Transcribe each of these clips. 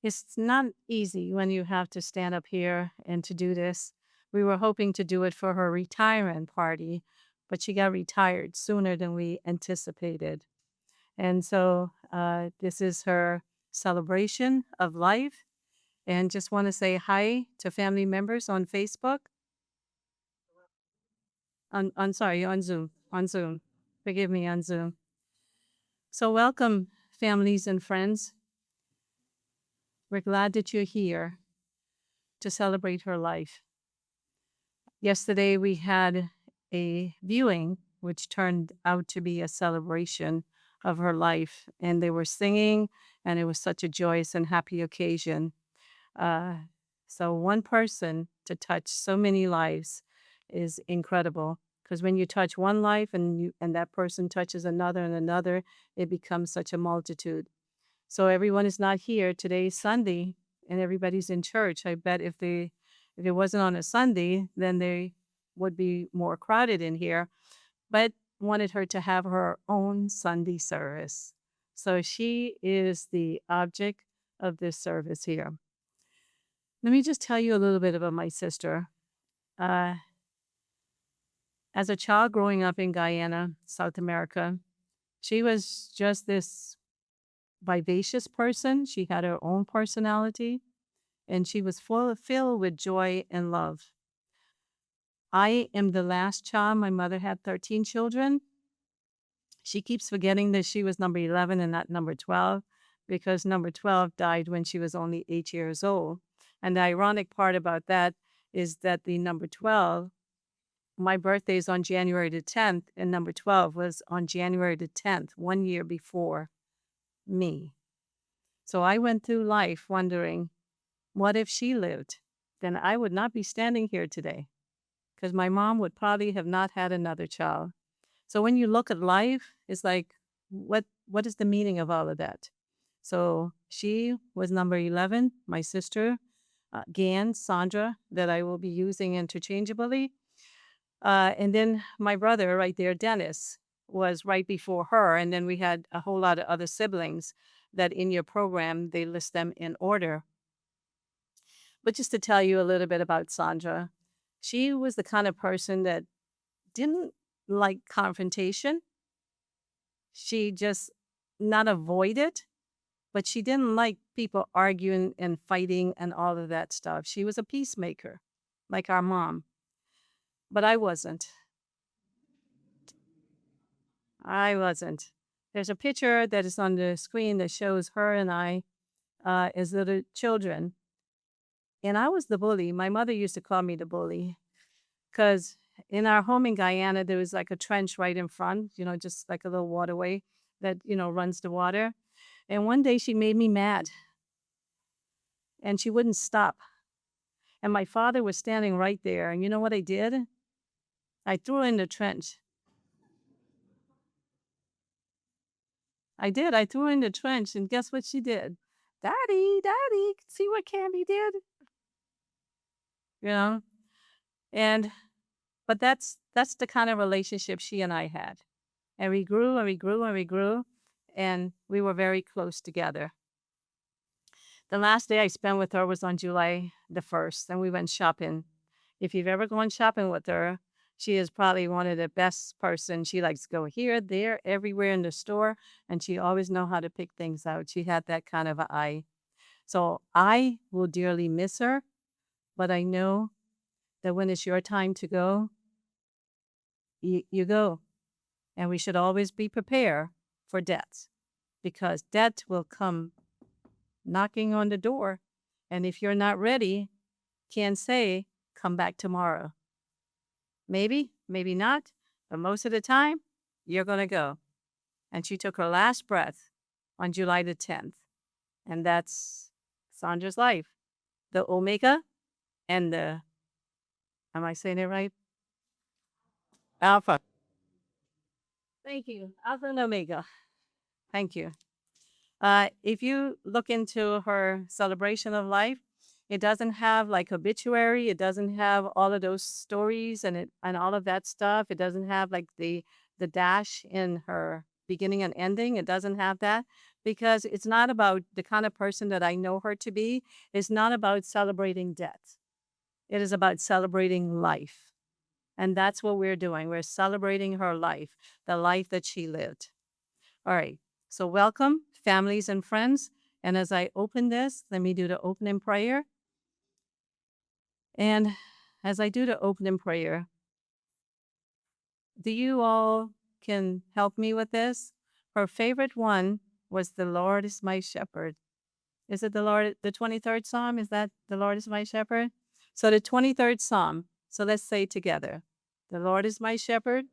It's not easy when you have to stand up here and to do this. We were hoping to do it for her retirement party, but she got retired sooner than we anticipated. And so this is her celebration of life. And just want to say hi to family members on Facebook. Sorry, on Zoom. On Zoom. Forgive me, on Zoom. So welcome, families and friends. We're glad that you're here to celebrate her life. Yesterday, we had a viewing, which turned out to be a celebration of her life. And they were singing, and it was such a joyous and happy occasion. Uh, so, one person to touch so many lives is incredible. Because when you touch one life and that person touches another and another, it becomes such a multitude. So everyone is not here. Today is Sunday and everybody's in church. I bet if it wasn't on a Sunday, then they would be more crowded in here. But wanted her to have her own Sunday service. So she is the object of this service here. Let me just tell you a little bit about my sister. Uh, as a child growing up in Guyana, South America, she was just this vivacious person. She had her own personality and she was filled with joy and love. I am the last child. My mother had 13 children. She keeps forgetting that she was number 11 and not number 12 because number 12 died when she was only 8 years old. And the ironic part about that is that the number 12, my birthday is on January the 10th, and number 12 was on January the 10th, 1 year before me. So I went through life wondering, what if she lived? Then I would not be standing here today because my mom would probably have not had another child. So when you look at life, it's like, what is the meaning of all of that? So she was number 11, my sister, Gan, Sandra, that I will be using interchangeably. And then my brother right there, Dennis, was right before her. And then we had a whole lot of other siblings that in your program, they list them in order. But just to tell you a little bit about Sandra, she was the kind of person that didn't like confrontation. She just not avoid it, but she didn't like people arguing and fighting and all of that stuff. She was a peacemaker, like our mom. But I wasn't. I wasn't. There's a picture that is on the screen that shows her and I as little children. And I was the bully. My mother used to call me the bully because in our home in Guyana, there was like a trench right in front, just like a little waterway that, runs the water. And one day she made me mad and she wouldn't stop. And my father was standing right there. And you know what I did? I threw her in the trench. I did. I threw her in the trench. And guess what she did? Daddy, Daddy, see what Candy did? You know? And but that's the kind of relationship she and I had. And we grew and we grew and we grew. And we were very close together. The last day I spent with her was on July the 1st, and we went shopping. If you've ever gone shopping with her, she is probably one of the best person. She likes to go here, there, everywhere in the store, and she always know how to pick things out. She had that kind of an eye. So I will dearly miss her, but I know that when it's your time to go, you go. And we should always be prepared for death because death will come knocking on the door. And if you're not ready, can say, come back tomorrow. Maybe, maybe not, but most of the time, you're going to go. And she took her last breath on July the 10th. And that's Sandra's life. The Omega and am I saying it right? Alpha. Thank you. Alpha and Omega. Thank you. If you look into her celebration of life, it doesn't have like obituary. It doesn't have all of those stories and all of that stuff. It doesn't have like the dash in her beginning and ending. It doesn't have that. because it's not about the kind of person that I know her to be. It's not about celebrating death. It is about celebrating life. And that's what we're doing. We're celebrating her life, the life that she lived. All right. So, welcome, families and friends. And as I open this, let me do the opening prayer. And as I do the opening prayer, do you all can help me with this? Her favorite one was "The Lord is my shepherd." Is it the Lord, the 23rd Psalm? Is that "The Lord is my shepherd"? So the 23rd Psalm. So let's say together, "The Lord is my shepherd."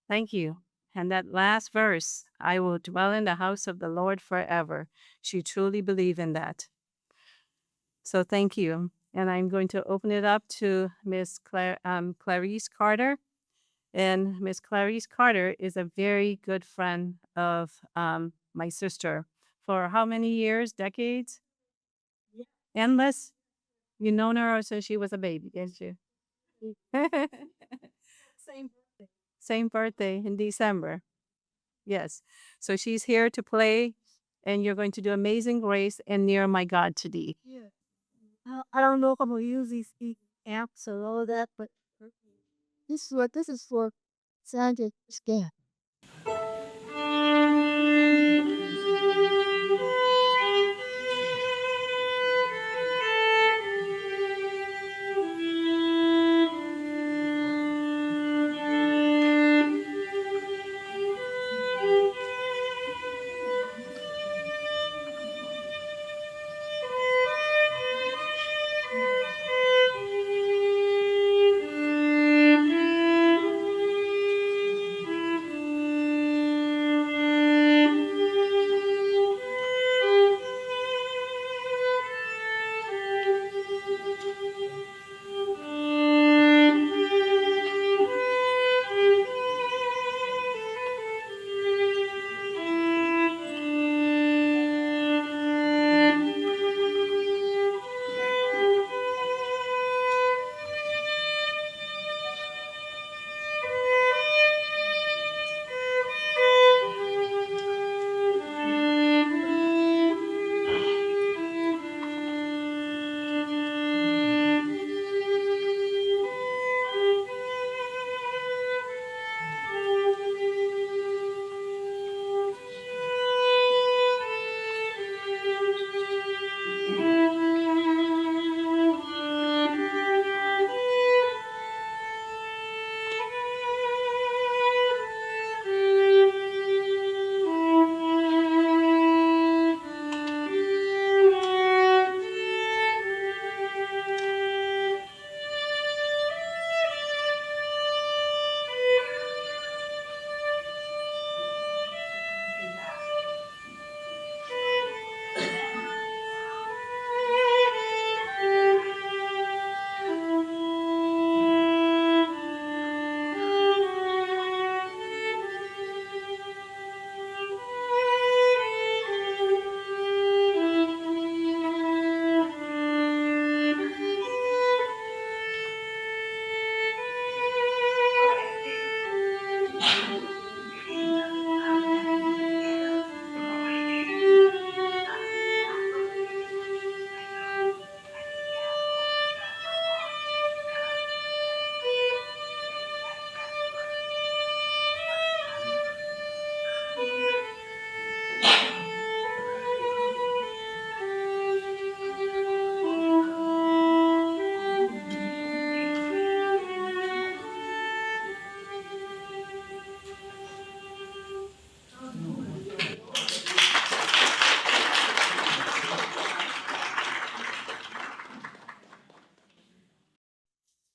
Thank you. And that last verse, "I will dwell in the house of the Lord forever." She truly believed in that. So thank you. And I'm going to open it up to Clarice Carter. And Miss Clarice Carter is a very good friend of my sister for how many years, decades? Endless. You known her since she was a baby, didn't you? Same same birthday in December. Yes. So she's here to play, and you're going to do Amazing Grace and Near My God to Thee. Yeah. I don't know if I'm gonna use these apps and all of that, but this is for Sandra scan.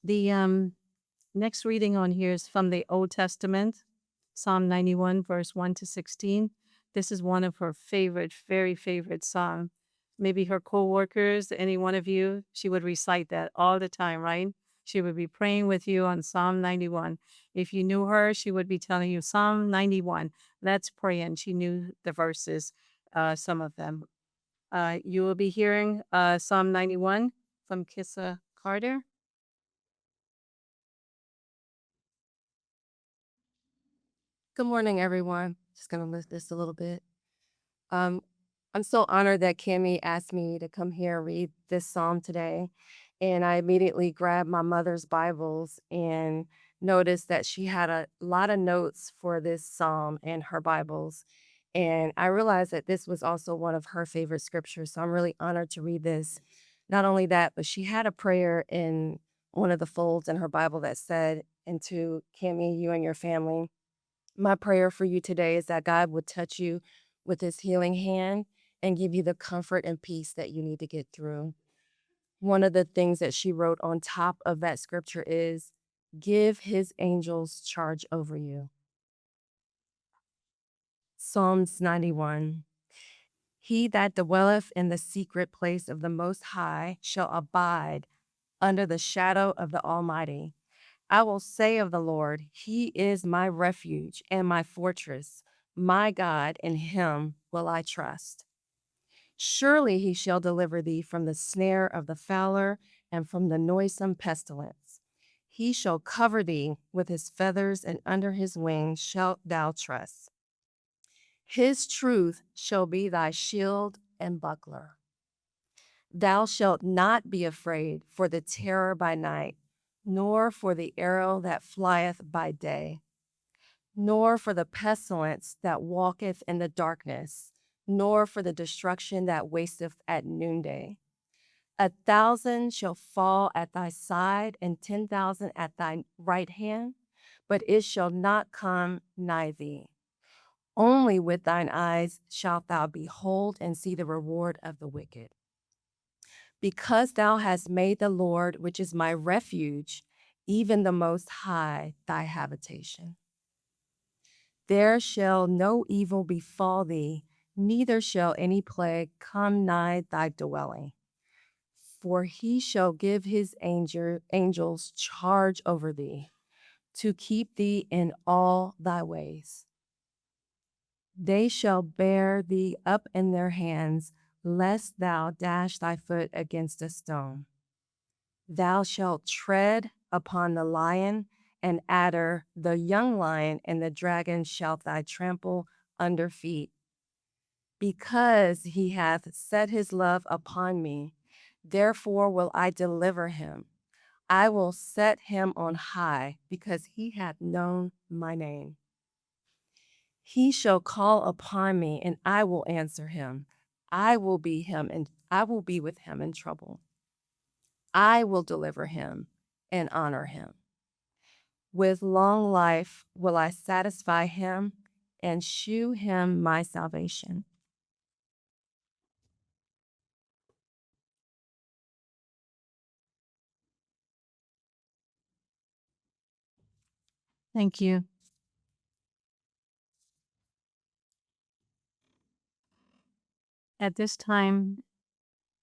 The next reading on here is from the Old Testament, Psalm 91, verse 1 to 16. This is one of her favorite, very favorite psalm. Maybe her co-workers, any one of you, she would recite that all the time, right? She would be praying with you on Psalm 91. If you knew her, she would be telling you Psalm 91. Let's pray. And she knew the verses, some of them. You will be hearing Psalm 91 from Kissa Carter. Good morning, everyone. Just gonna list this a little bit. Um, I'm so honored that Kimmy asked me to come here and read this psalm today. And I immediately grabbed my mother's Bibles and noticed that she had a lot of notes for this psalm in her Bibles. And I realized that this was also one of her favorite scriptures. So I'm really honored to read this. Not only that, but she had a prayer in one of the folds in her Bible that said, "And to Kimmy, you and your family, my prayer for you today is that God would touch you with his healing hand and give you the comfort and peace that you need to get through." One of the things that she wrote on top of that scripture is, "Give his angels charge over you." Psalms 91. He that dwelleth in the secret place of the Most High shall abide under the shadow of the Almighty. I will say of the Lord, he is my refuge and my fortress. My God, in him will I trust. Surely he shall deliver thee from the snare of the fowler and from the noisome pestilence. He shall cover thee with his feathers, and under his wings shalt thou trust. His truth shall be thy shield and buckler. Thou shalt not be afraid for the terror by night, nor for the arrow that flieth by day, nor for the pestilence that walketh in the darkness, nor for the destruction that wasteth at noonday. 1,000 shall fall at thy side, and 10,000 at thy right hand, but it shall not come nigh thee. Only with thine eyes shalt thou behold and see the reward of the wicked. Because thou hast made the Lord, which is my refuge, even the Most High, thy habitation. There shall no evil befall thee, neither shall any plague come nigh thy dwelling. For he shall give his angels charge over thee, to keep thee in all thy ways. They shall bear thee up in their hands, lest thou dash thy foot against a stone. Thou shalt tread upon the lion and adder, the young lion and the dragon shalt thou trample under feet. Because he hath set his love upon me, therefore will I deliver him. I will set him on high, because he hath known my name. He shall call upon me, and I will answer him. I will be with him in trouble. I will deliver him and honor him. With long life will I satisfy him and shew him my salvation. Thank you. At this time,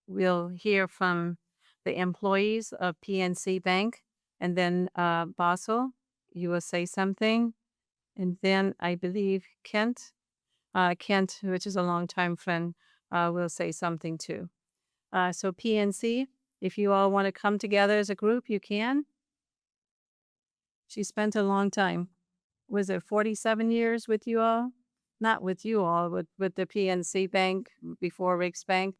we'll hear from the employees of PNC Bank, and then Basel, you will say something, and then I believe Kent, which is a longtime friend, will say something too. So PNC, if you all want to come together as a group, you can. She spent a long time. Was it 47 years with you all? Not with you all, with the PNC Bank before Rick's Bank.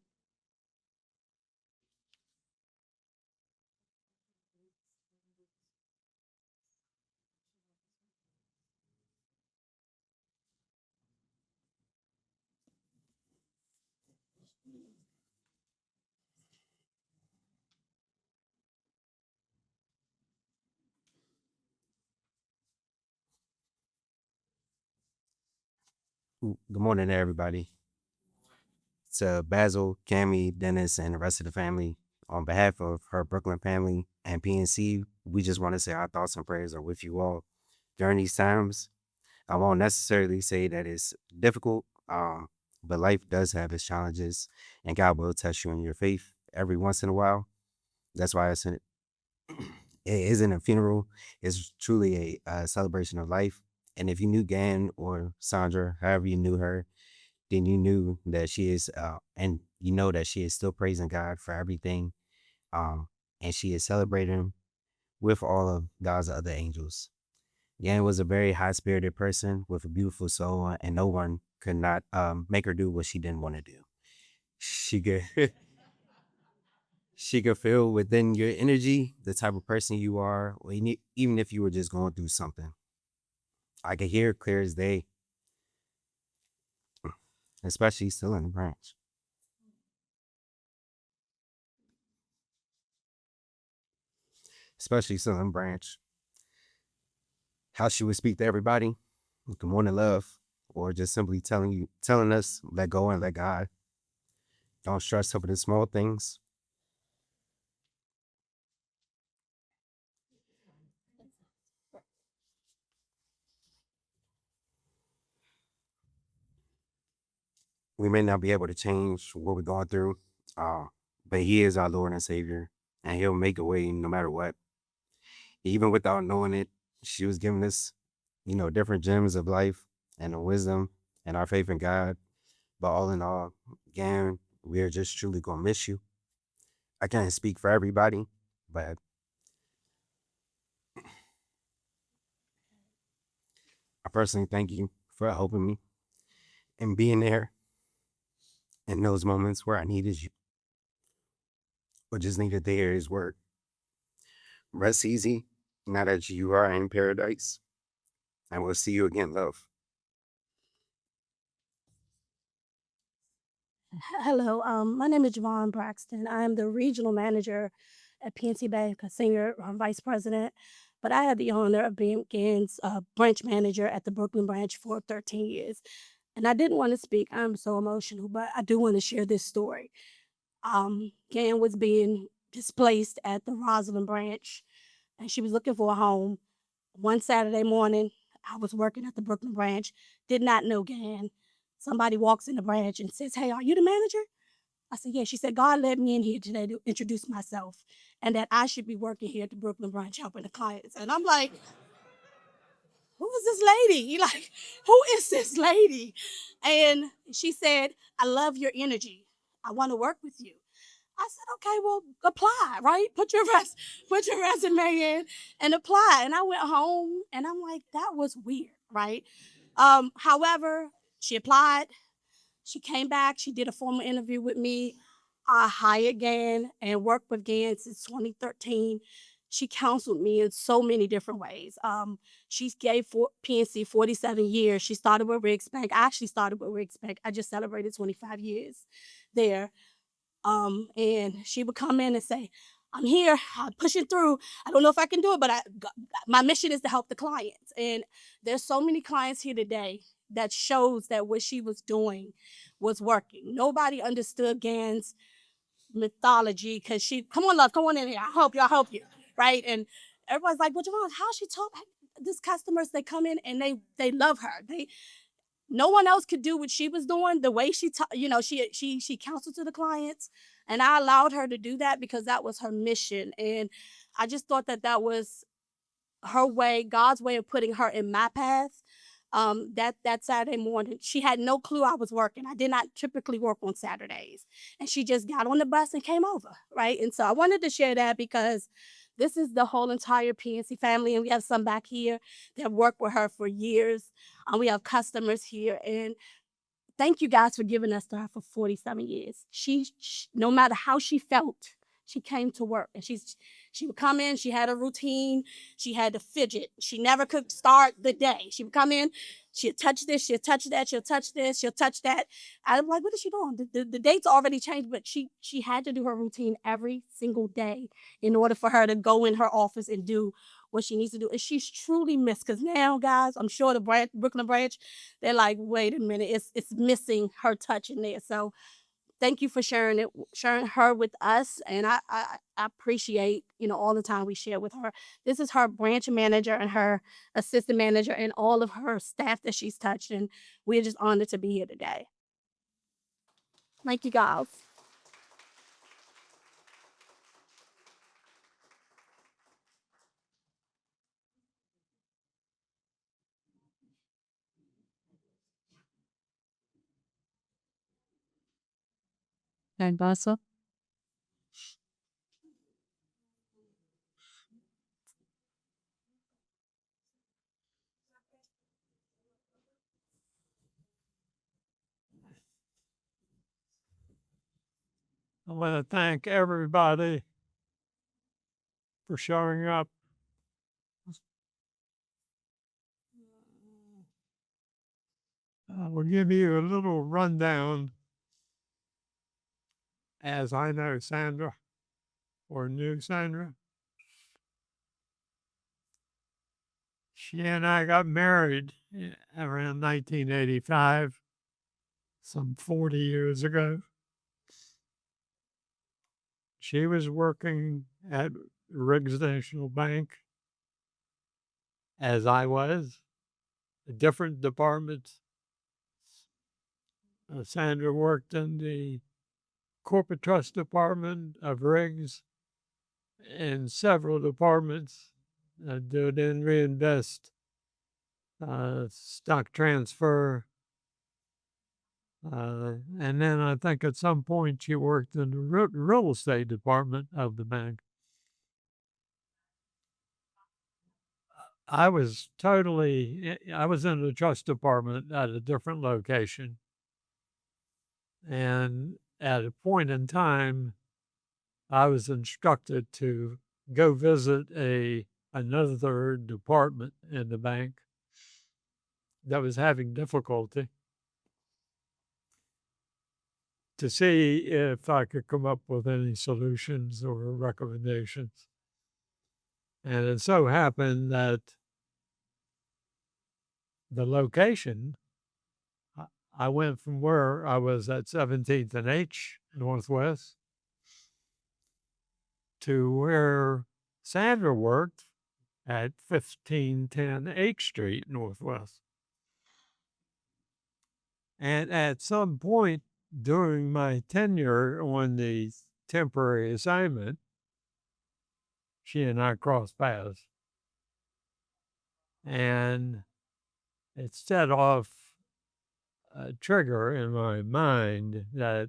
Good morning, everybody. To Basil, Cammy, Dennis, and the rest of the family, on behalf of her Brooklyn family and PNC, we just want to say our thoughts and prayers are with you all during these times. I won't necessarily say that it's difficult, but life does have its challenges, and God will test you in your faith every once in a while. That's why it isn't a funeral; it's truly a celebration of life. And if you knew Gan or Sandra, however you knew her, then you knew that she is, and you know that she is still praising God for everything, and she is celebrating with all of God's other angels. Yan was a very high spirited person with a beautiful soul, and no one could not make her do what she didn't want to do. She could she could feel within your energy the type of person you are, or even if you were just going through something. I could hear it clear as day, especially still in the branch. Especially still in branch. How she would speak to everybody. Good morning, love. Or just simply telling us, let go and let God. Don't stress over the small things. We may not be able to change what we're going through, uh, but He is our Lord and Savior, and He'll make a way no matter what. Even without knowing it, she was giving us, different gems of life and the wisdom and our faith in God. But all in all, again, we are just truly gonna miss you. I can't speak for everybody, but I personally thank you for helping me and being there in those moments where I needed you or just needed to hear His word. Rest easy, now that you are in paradise, and we'll see you again, love. Hello, my name is Javon Braxton. I am the regional manager at PNC Bank, a senior vice president. But I had the honor of being Gann's branch manager at the Brooklyn branch for 13 years. And I didn't want to speak. I'm so emotional, but I do want to share this story. Gann was being displaced at the Rosalind branch, and she was looking for a home. One Saturday morning, I was working at the Brooklyn branch, did not know Gann. Somebody walks in the branch and says, "Hey, are you the manager?" I said, "Yeah." She said, "God led me in here today to introduce myself and that I should be working here at the Brooklyn branch helping the clients." And I'm like, "Who is this lady?" Like, who is this lady? And she said, "I love your energy. I want to work with you." I said, "Okay, well, apply, right? Put your resume in and apply." And I went home and I'm like, that was weird, right? However, she applied. She came back. She did a formal interview with me. I hired Gann and worked with Gann since 2013. She counseled me in so many different ways. She gave PNC 47 years. She started with Riggs Bank. I actually started with Riggs Bank. I just celebrated 25 years there. And she would come in and say, "I'm here, I'm pushing through. I don't know if I can do it, but my mission is to help the clients." And there's so many clients here today that shows that what she was doing was working. Nobody understood Gann's mythology because she, "Come on, love, come on in here. I'll help you." Right. And everybody's like, "Well, Javon, how she talk?" These customers, they come in and they love her. No one else could do what she was doing. The way she counseled to the clients, and I allowed her to do that because that was her mission. And I just thought that that was her way, God's way of putting her in my path. That Saturday morning, she had no clue I was working. I did not typically work on Saturdays, and she just got on the bus and came over, right? And so I wanted to share that because this is the whole entire PNC family, and we have some back here that have worked with her for years. We have customers here, and thank you guys for giving us to her for 47 years. No matter how she felt, she came to work and she would come in, she had a routine, she had to fidget. She never could start the day. She would come in, she'd touch this, she'll touch that, she'll touch this, she'll touch that. I'm like, what is she doing? The date's already changed, but she had to do her routine every single day in order for her to go in her office and do what she needs to do. And she's truly missed because now, guys, I'm sure the Brooklyn branch, they're like, wait a minute, it's missing her touch in there. So thank you for sharing her with us. And I appreciate, all the time we share with her. This is her branch manager and her assistant manager and all of her staff that she's touched. And we're just honored to be here today. Thank you, guys. And Basso? I want to thank everybody for showing up. I will give you a little rundown as I know Sandra or knew Sandra. She and I got married around 1985, some 40 years ago. She was working at Riggs National Bank, as I was, a different department. Sandra worked in the corporate trust department of Riggs in several departments, dividend reinvest, stock transfer. And then I think at some point she worked in the real estate department of the bank. I was in the trust department at a different location. And at a point in time, I was instructed to go visit another department in the bank that was having difficulty to see if I could come up with any solutions or recommendations. And it so happened that the location, I went from where I was at 17th and H Northwest to where Sandra worked at 1510 H Street Northwest. And at some point during my tenure on the temporary assignment, she and I crossed paths. And it set off a trigger in my mind that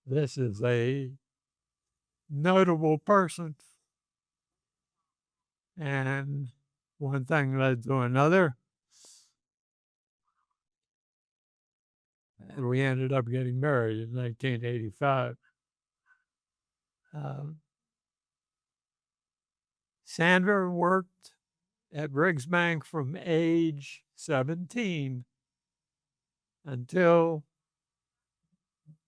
this is a notable person. And one thing led to another. And we ended up getting married in 1985. Sandra worked at Briggs Bank from age 17 until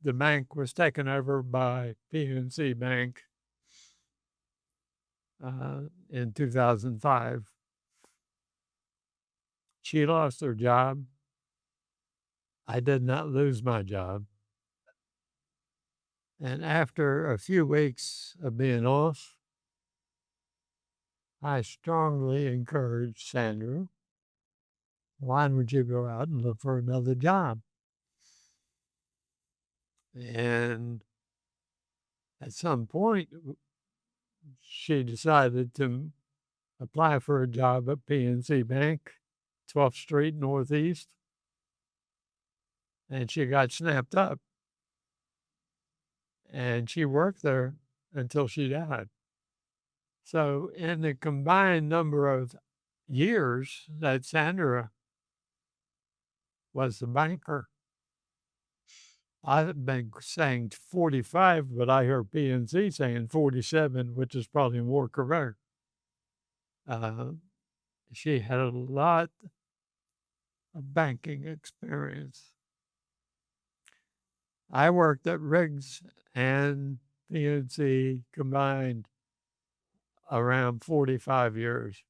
the bank was taken over by PNC Bank in 2005. She lost her job. I did not lose my job. And after a few weeks of being off, I strongly encouraged Sandra, why don't you go out and look for another job? And at some point, she decided to apply for a job at PNC Bank, 12th Street Northeast, and she got snapped up. And she worked there until she died. So, in the combined number of years that Sandra was the banker, I've been saying 45, but I heard PNC saying 47, which is probably more correct. She had a lot of banking experience. I worked at Riggs and PNC combined around 45 years.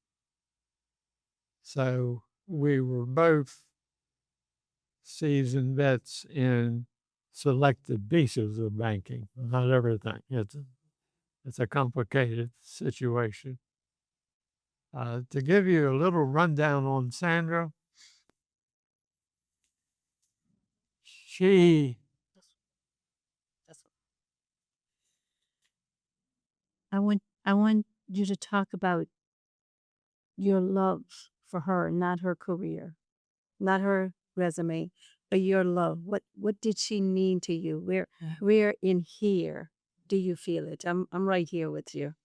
So we were both seasoned vets in selected pieces of banking, not everything. It's a complicated situation. To give you a little rundown on Sandra, she I want you to talk about your love for her, not her career, not her resume, but your love. What did she mean to you? Where in here do you feel it? I'm right here with you.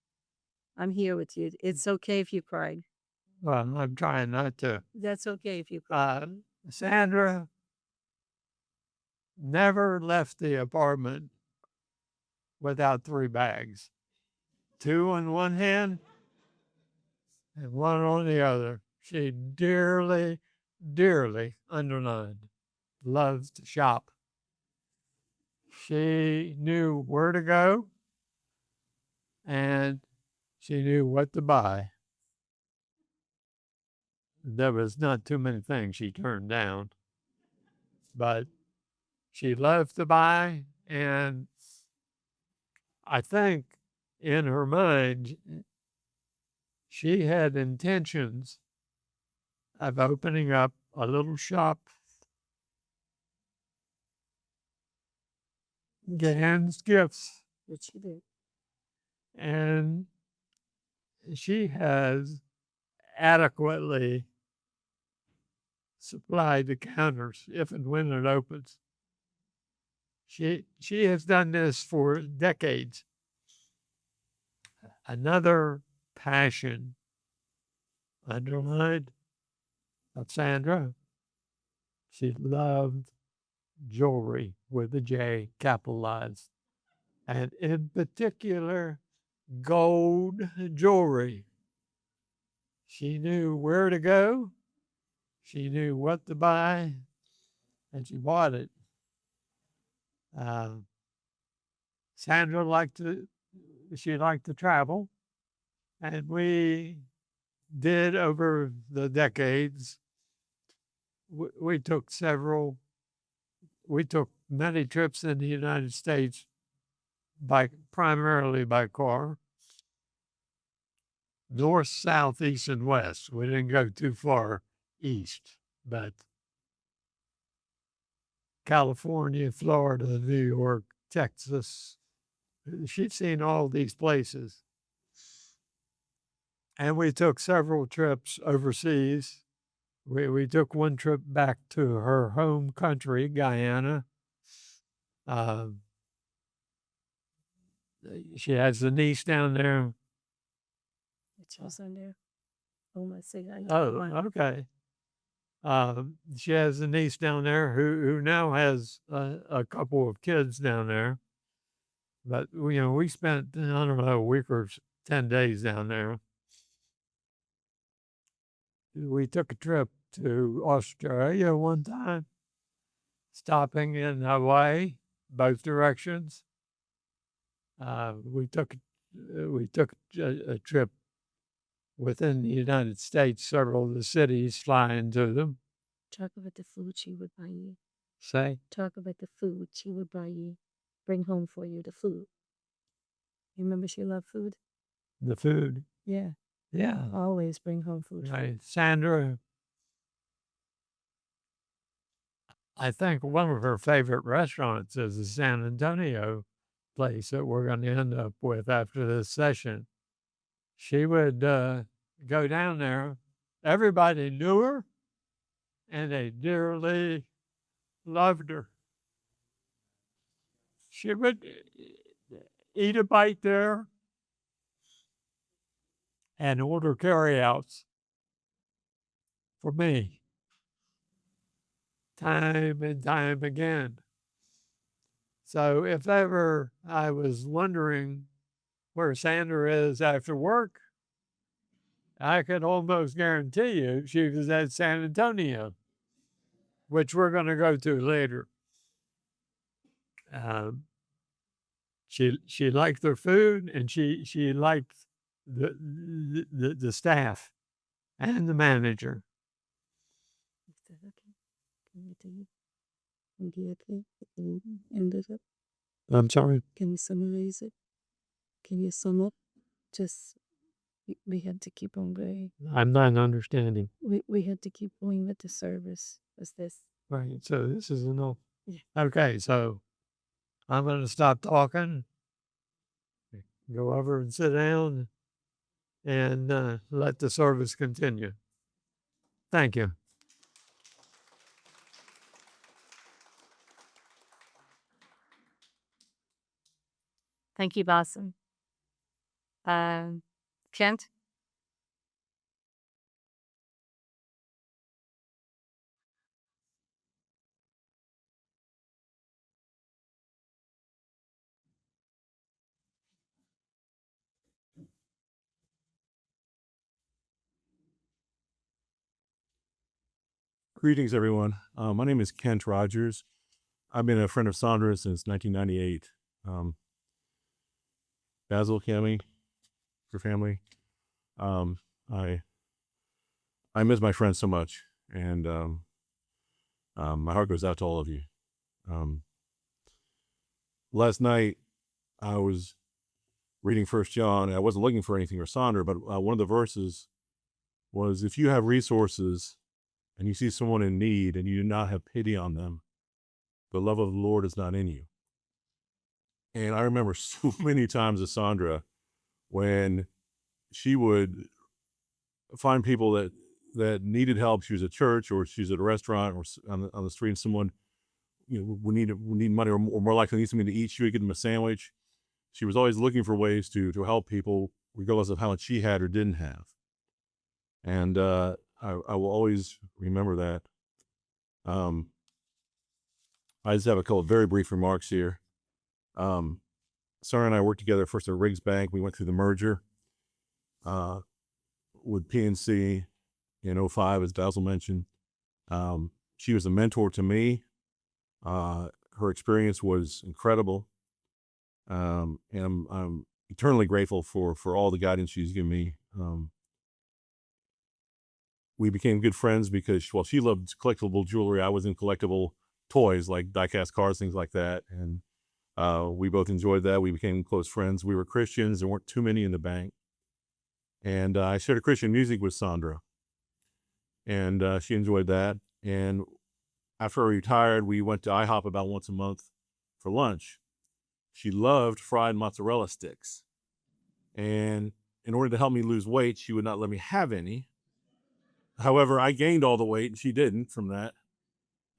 I'm here with you. It's okay if you cried. well, I'm trying not to. That's okay if you cried. Sandra never left the apartment without 3 bags, 2 in one hand and 1 on the other. She dearly, dearly underlined, loved to shop. She knew where to go and she knew what to buy. There was not too many things she turned down, but she loved to buy, and I think in her mind, she had intentions of opening up a little shop, Gans Gifts, What she did. and she has adequately supplied the counters if and when it opens. She has done this for decades. Another passion underlined of Sandra, she loved jewelry with a J capitalized, and in particular, gold jewelry. She knew where to go, she knew what to buy, and she bought it. Uh, Sandra she liked to travel, and we did over the decades. We took many trips in the United States primarily by car, north, south, east, and west. We didn't go too far east, but California, Florida, New York, Texas. She'd seen all these places. And we took several trips overseas. We took one trip back to her home country, Guyana. Um, she has a niece down there. It was on there. Oh my God. Oh, okay. She has a niece down there who now has a couple of kids down there. But we spent, I don't know, a week or 10 days down there. We took a trip to Australia one time, stopping in Hawaii, both directions. We took a trip within the United States, several of the cities, flying to them. Talk about the food she would buy you. Say? Talk about the food she would buy you. Bring home for you the food. You remember she loved food? The food. Yeah. Yeah. Always bring home food. Right. Sandra, I think one of her favorite restaurants is the San Antonio place that we're going to end up with after this session. She would go down there. Everybody knew her, and they dearly loved her. She would eat a bite there and order carryouts for me time and time again. So if ever I was wondering where Sandra is after work, I could almost guarantee you she was at San Antonio, which we're going to go to later. She liked their food, and she liked the staff and the manager. I'm sorry. Can you summarize it? Can you sum up? Just we had to keep on going. I'm not understanding. We had to keep going with the service. Was this? Right. So this is enough. Yeah. Okay. So I'm going to stop talking, go over and sit down, and let the service continue. Thank you. Thank you, Basim. Kent? Greetings, everyone. My name is Kent Rogers. I've been a friend of Sandra since 1998. Basil, Cami, your family. Um, I I miss my friends so much, and my heart goes out to all of you. Last night, I was reading First John. I wasn't looking for anything for Sandra, but one of the verses was, "If you have resources and you see someone in need and you do not have pity on them, the love of the Lord is not in you." And I remember so many times with Sandra when she would find people that needed help. She was at church or she's at a restaurant or on the street, and someone would need money or more likely need something to eat. She would give them a sandwich. She was always looking for ways to help people, regardless of how much she had or didn't have. And I will always remember that. I just have a couple of very brief remarks here. Sarah and I worked together first at Riggs Bank. We went through the merger with PNC in 05, as Basil mentioned. She was a mentor to me. Her experience was incredible. And I'm eternally grateful for all the guidance she's given me. We became good friends because, well, she loved collectible jewelry. I was in collectible toys like die-cast cars, things like that. And we both enjoyed that. We became close friends. We were Christians. There weren't too many in the bank. And I shared Christian music with Sandra. And she enjoyed that. And after I retired, we went to IHOP about once a month for lunch. She loved fried mozzarella sticks. And in order to help me lose weight, she would not let me have any. However, I gained all the weight and she didn't from that.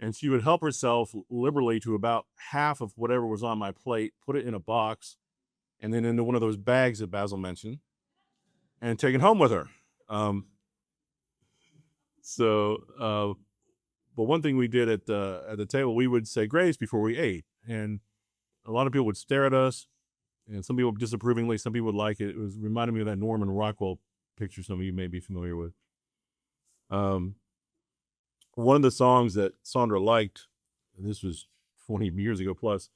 And she would help herself liberally to about half of whatever was on my plate, put it in a box, and then into one of those bags that Basil mentioned, and take it home with her. But one thing we did at the table, we would say grace before we ate, and a lot of people would stare at us, and some people disapprovingly, some people would like it. It was reminded me of that Norman Rockwell picture some of you may be familiar with. One of the songs that Sandra liked, and this was 20 years ago plus,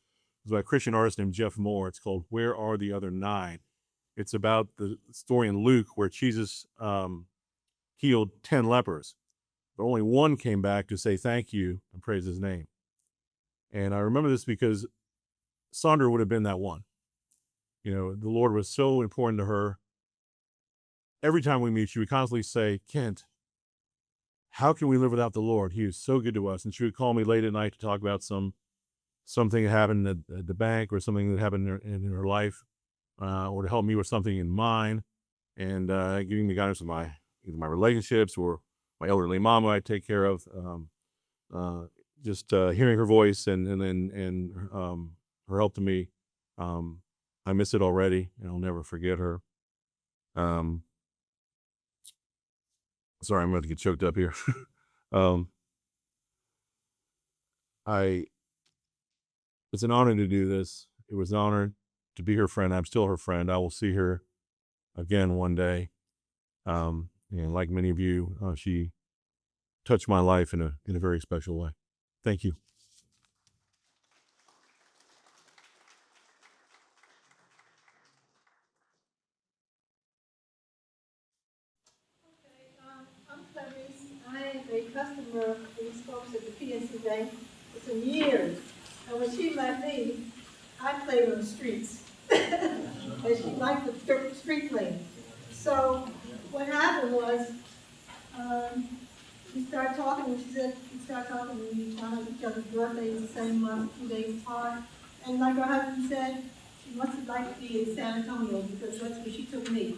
was by a Christian artist named Jeff Moore. It's called "Where Are the Other Nine?" It's about the story in Luke where Jesus healed 10 lepers, but only one came back to say thank you and praise his name. And I remember this because Sandra would have been that one. The Lord was so important to her. Every time we meet, she would constantly say, "Kent, how can we live without the Lord? He is so good to us." And she would call me late at night to talk about something that happened at the bank or something that happened in her life, or to help me with something in mine, and giving me guidance with either my relationships or my elderly mom I take care of. Just hearing her voice and her help to me, I miss it already, and I'll never forget her. Sorry, I'm about to get choked up here. It's an honor to do this. It was an honor to be her friend. I'm still her friend. I will see her again one day. And like many of you, she touched my life in a very special way. Thank you. I'm Clarice. I am a customer of these folks at the PNC Bank. It's for years. And when she met me, I played on the streets. And she liked the street playing. So what happened was, we started talking, and she said, we started talking, and we found out each other's birthdays the same month, 2 days apart. And like her husband said, she must have liked to be in San Antonio, because that's where she took me,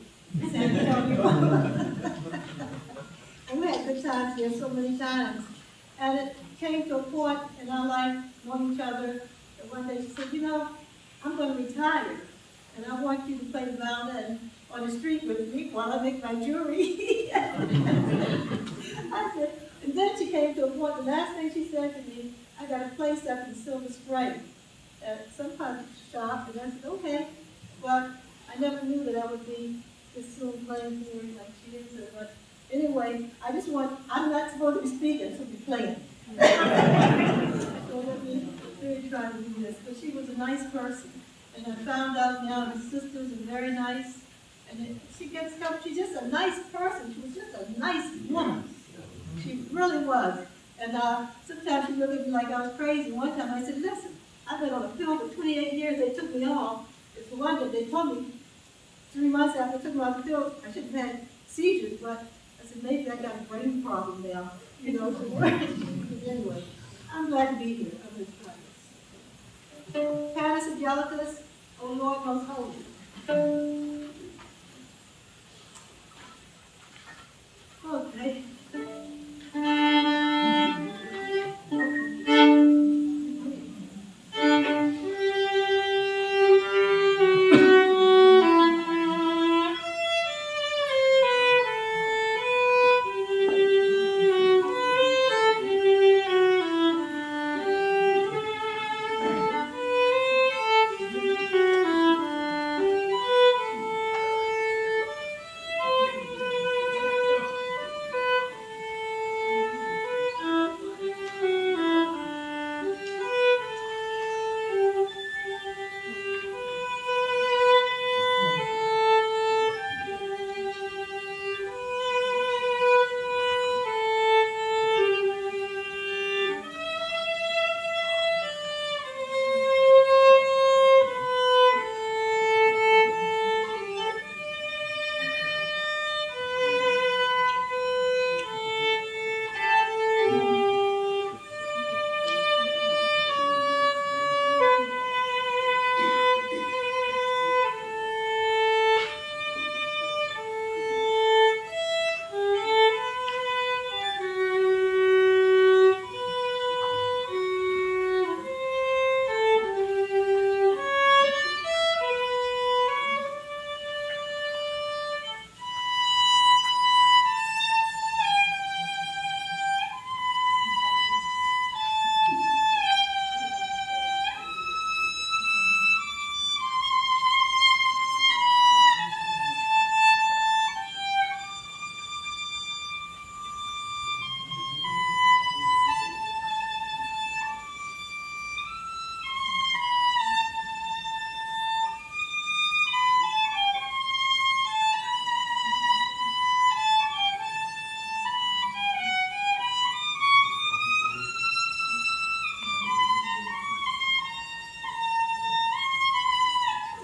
San Antonio. And we had good times here so many times. And it came to a point in our life, knowing each other, that one day she said, you know, I'm going to retire, and I want you to play the violin on the street with me while I make my jewelry. I said, and then she came to a point, the last thing she said to me, I got a place up in Silver Spring at some kind of shop, and I said, okay. But I never knew that I would be this soon playing here like she is. But anyway, I'm not supposed to be speaking, I'm supposed to be playing. So let me really try to do this. But she was a nice person. And I found out now her sisters are very nice. And she's just a nice person. She was just a nice woman. She really was. And sometimes she looked at me like I was crazy. One time I said, listen, I've been on a pill for 28 years. They took me off. It's the one that they told me 3 months after I took me off the pill, I should have had seizures, but I said, maybe I got a brain problem now. You know, so anyway, I'm glad to be here. I'm just trying this. Panis Angelicus, O Lord most holy. Okay.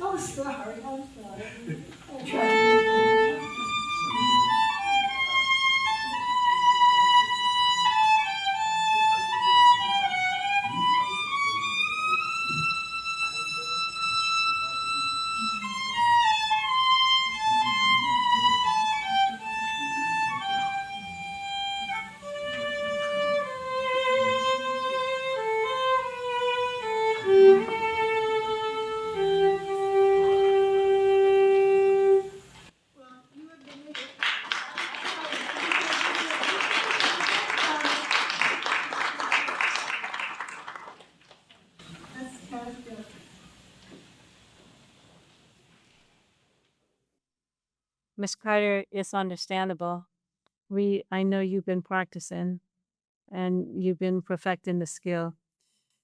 Oh, sorry, I'm sorry. I'll try. Well, you would believe it. That's kind of good. Miss Carter, it's understandable. I know you've been practicing and you've been perfecting the skill.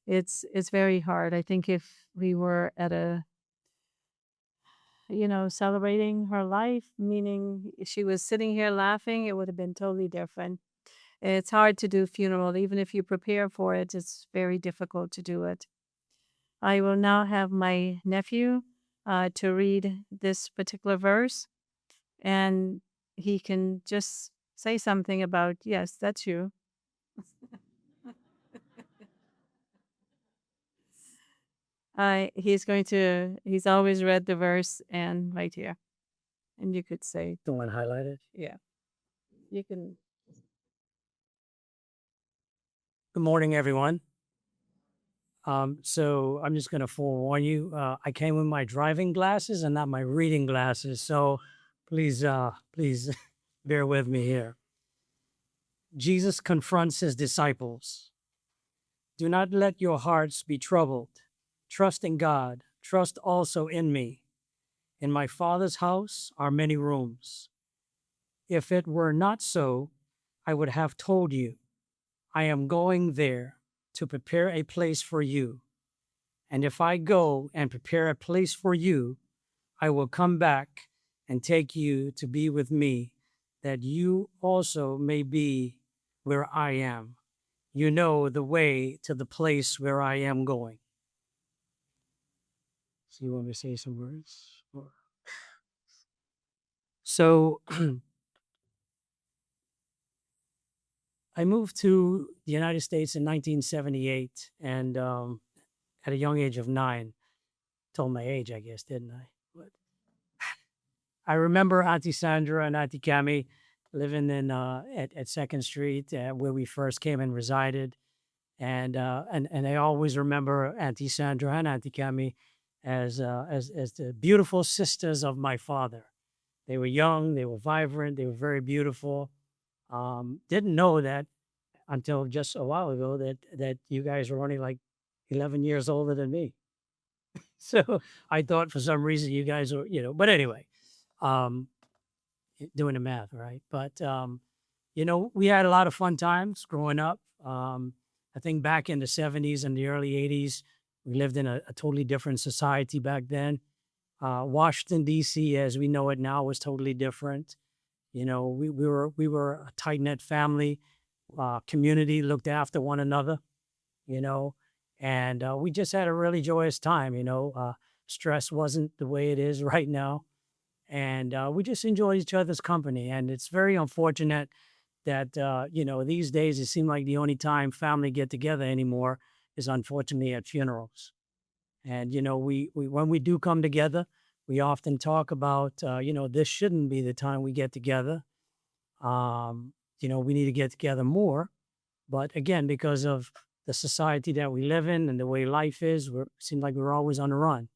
It's very hard. I think if we were at a, celebrating her life, meaning she was sitting here laughing, it would have been totally different. It's hard to do funeral. Even if you prepare for it, it's very difficult to do it. I will now have my nephew to read this particular verse, and he can just say something about, yes, that's you. He's always read the verse and right here. And you could say, The one highlighted. yeah, you can. Good morning, everyone. So I'm just going to forewarn you. I came with my driving glasses and not my reading glasses. So please, please bear with me here. Jesus confronts his disciples. Do not let your hearts be troubled. Trust in God. Trust also in me. In my Father's house are many rooms. If it were not so, I would have told you. I am going there to prepare a place for you. And if I go and prepare a place for you, I will come back and take you to be with me, that you also may be where I am. You know the way to the place where I am going. So you want me to say some words? So I moved to the United States in 1978, and at a young age of 9, told my age, I guess, didn't I? But I remember Auntie Sandra and Auntie Cami living in at Second Street, where we first came and resided, and I always remember Auntie Sandra and Auntie Cami as the beautiful sisters of my father. They were young, they were vibrant, they were very beautiful. Didn't know that until just a while ago that you guys were only like 11 years older than me. So I thought for some reason you guys were, but anyway, um, doing the math, right? But, we had a lot of fun times growing up. I think back in the 70s and the early 80s, we lived in a totally different society back then. Washington, D.C., as we know it now, was totally different. We were a tight knit family, community, looked after one another, you know, and we just had a really joyous time. Stress wasn't the way it is right now, and we just enjoyed each other's company. And it's very unfortunate that these days it seems like the only time family get together anymore is unfortunately at funerals. And we when we do come together, we often talk about this shouldn't be the time we get together. We need to get together more. But again, because of the society that we live in and the way life is, it seems like we're always on the run.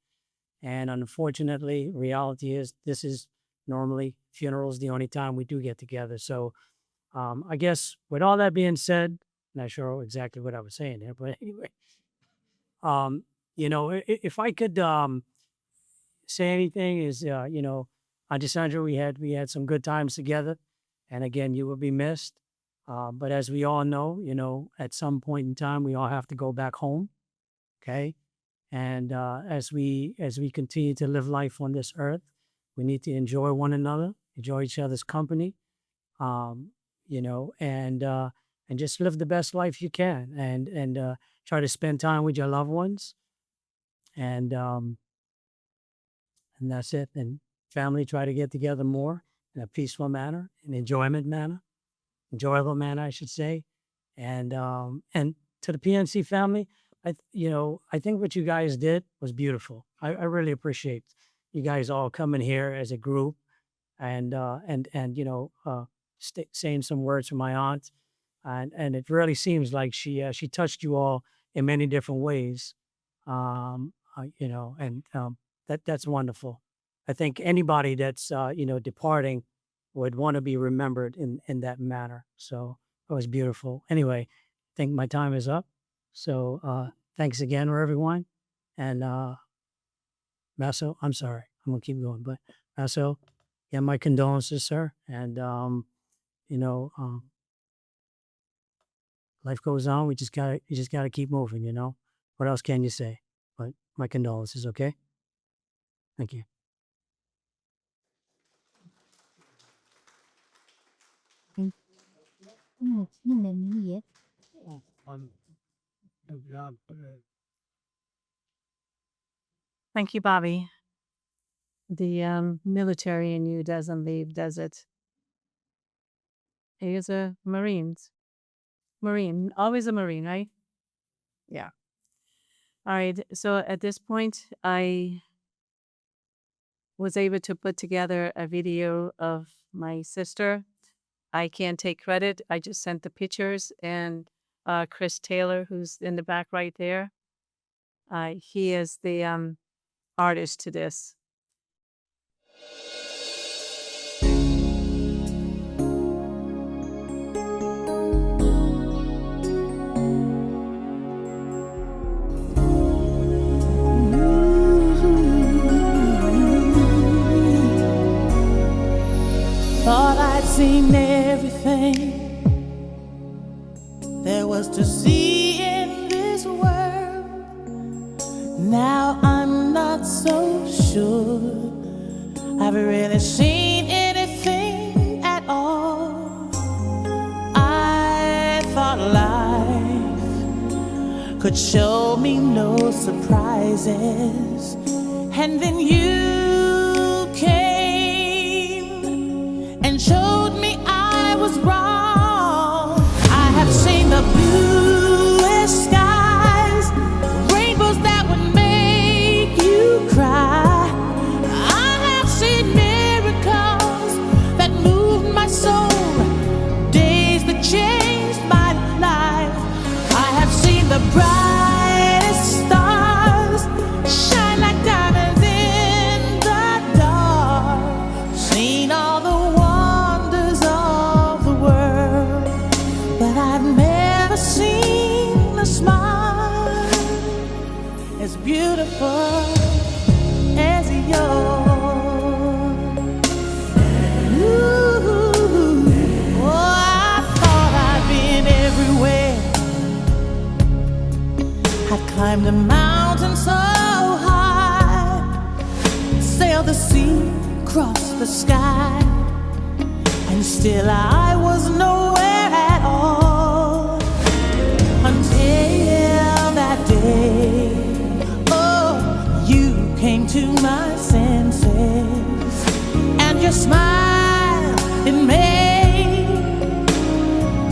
And unfortunately, reality is this is normally funerals the only time we do get together. So I guess with all that being said, not sure exactly what I was saying there, but anyway, if I could say anything is, Auntie Sandra, we had some good times together, and again, you will be missed. But as we all know, at some point in time, we all have to go back home. Okay, and as we continue to live life on this earth, we need to enjoy one another, enjoy each other's company, um, and just live the best life you can, and try to spend time with your loved ones, and and that's it. And family try to get together more in a peaceful manner, an enjoyable manner, I should say. And to the PNC family, I think what you guys did was beautiful. I really appreciate you guys all coming here as a group and saying some words for my aunt, and it really seems like she touched you all in many different ways, and that's wonderful. I think anybody that's departing would want to be remembered in that manner. So it was beautiful. Anyway, I think my time is up. So thanks again for everyone, and Masso, I'm sorry, I'm gonna keep going, but Masso, yeah, my condolences, sir, and you know, um, life goes on. You just gotta keep moving. What else can you say? But my condolences. Okay, thank you. Thank you, Bobby. The military in you doesn't leave, does it? He is a Marine, always a Marine, right? Yeah. All right. So at this point, I was able to put together a video of my sister. I can't take credit. I just sent the pictures, and Chris Taylor, who's in the back right there, he is the artist to this. Thought I'd seen everything there was to see in this world. Now I'm not so sure I've really seen anything at all. I thought life could show me no surprises, and then you came and showed me I was wrong. I have seen the bluest skies, rainbows that would make you cry. I have seen miracles that moved my soul, days that changed my life. I have seen the brightest stars shine like diamonds in the dark, seen all the wonders of the world, but I've never seen a smile as beautiful as yours. Ooh, oh, I thought I'd been everywhere. I'd climbed a mountain so high, sailed the sea, crossed the sky, and still I was nowhere at all, until that day, oh, you came to my senses, and your smile, it made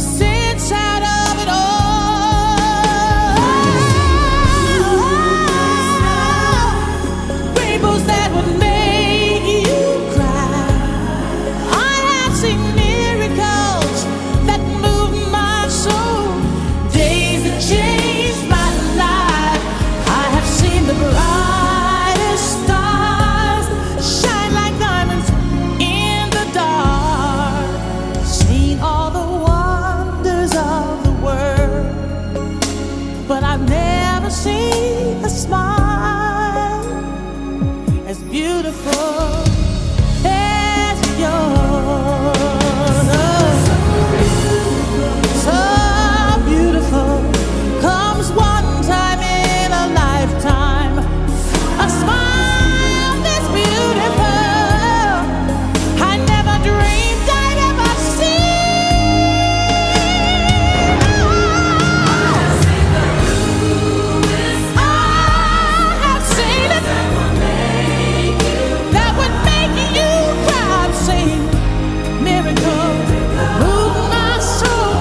sense out of it all. Rainbows that would make you cry. I have seen miracles that moved my soul, days that changed my life. I have seen the brightest stars shine like diamonds in the dark, seen all the wonders of the world, but I've never seen a smile as beautiful as yours. So beautiful, comes one time in a lifetime. A smile this beautiful, I never dreamed I'd ever see. I have seen it, that would make you cry. I've seen miracles move my soul,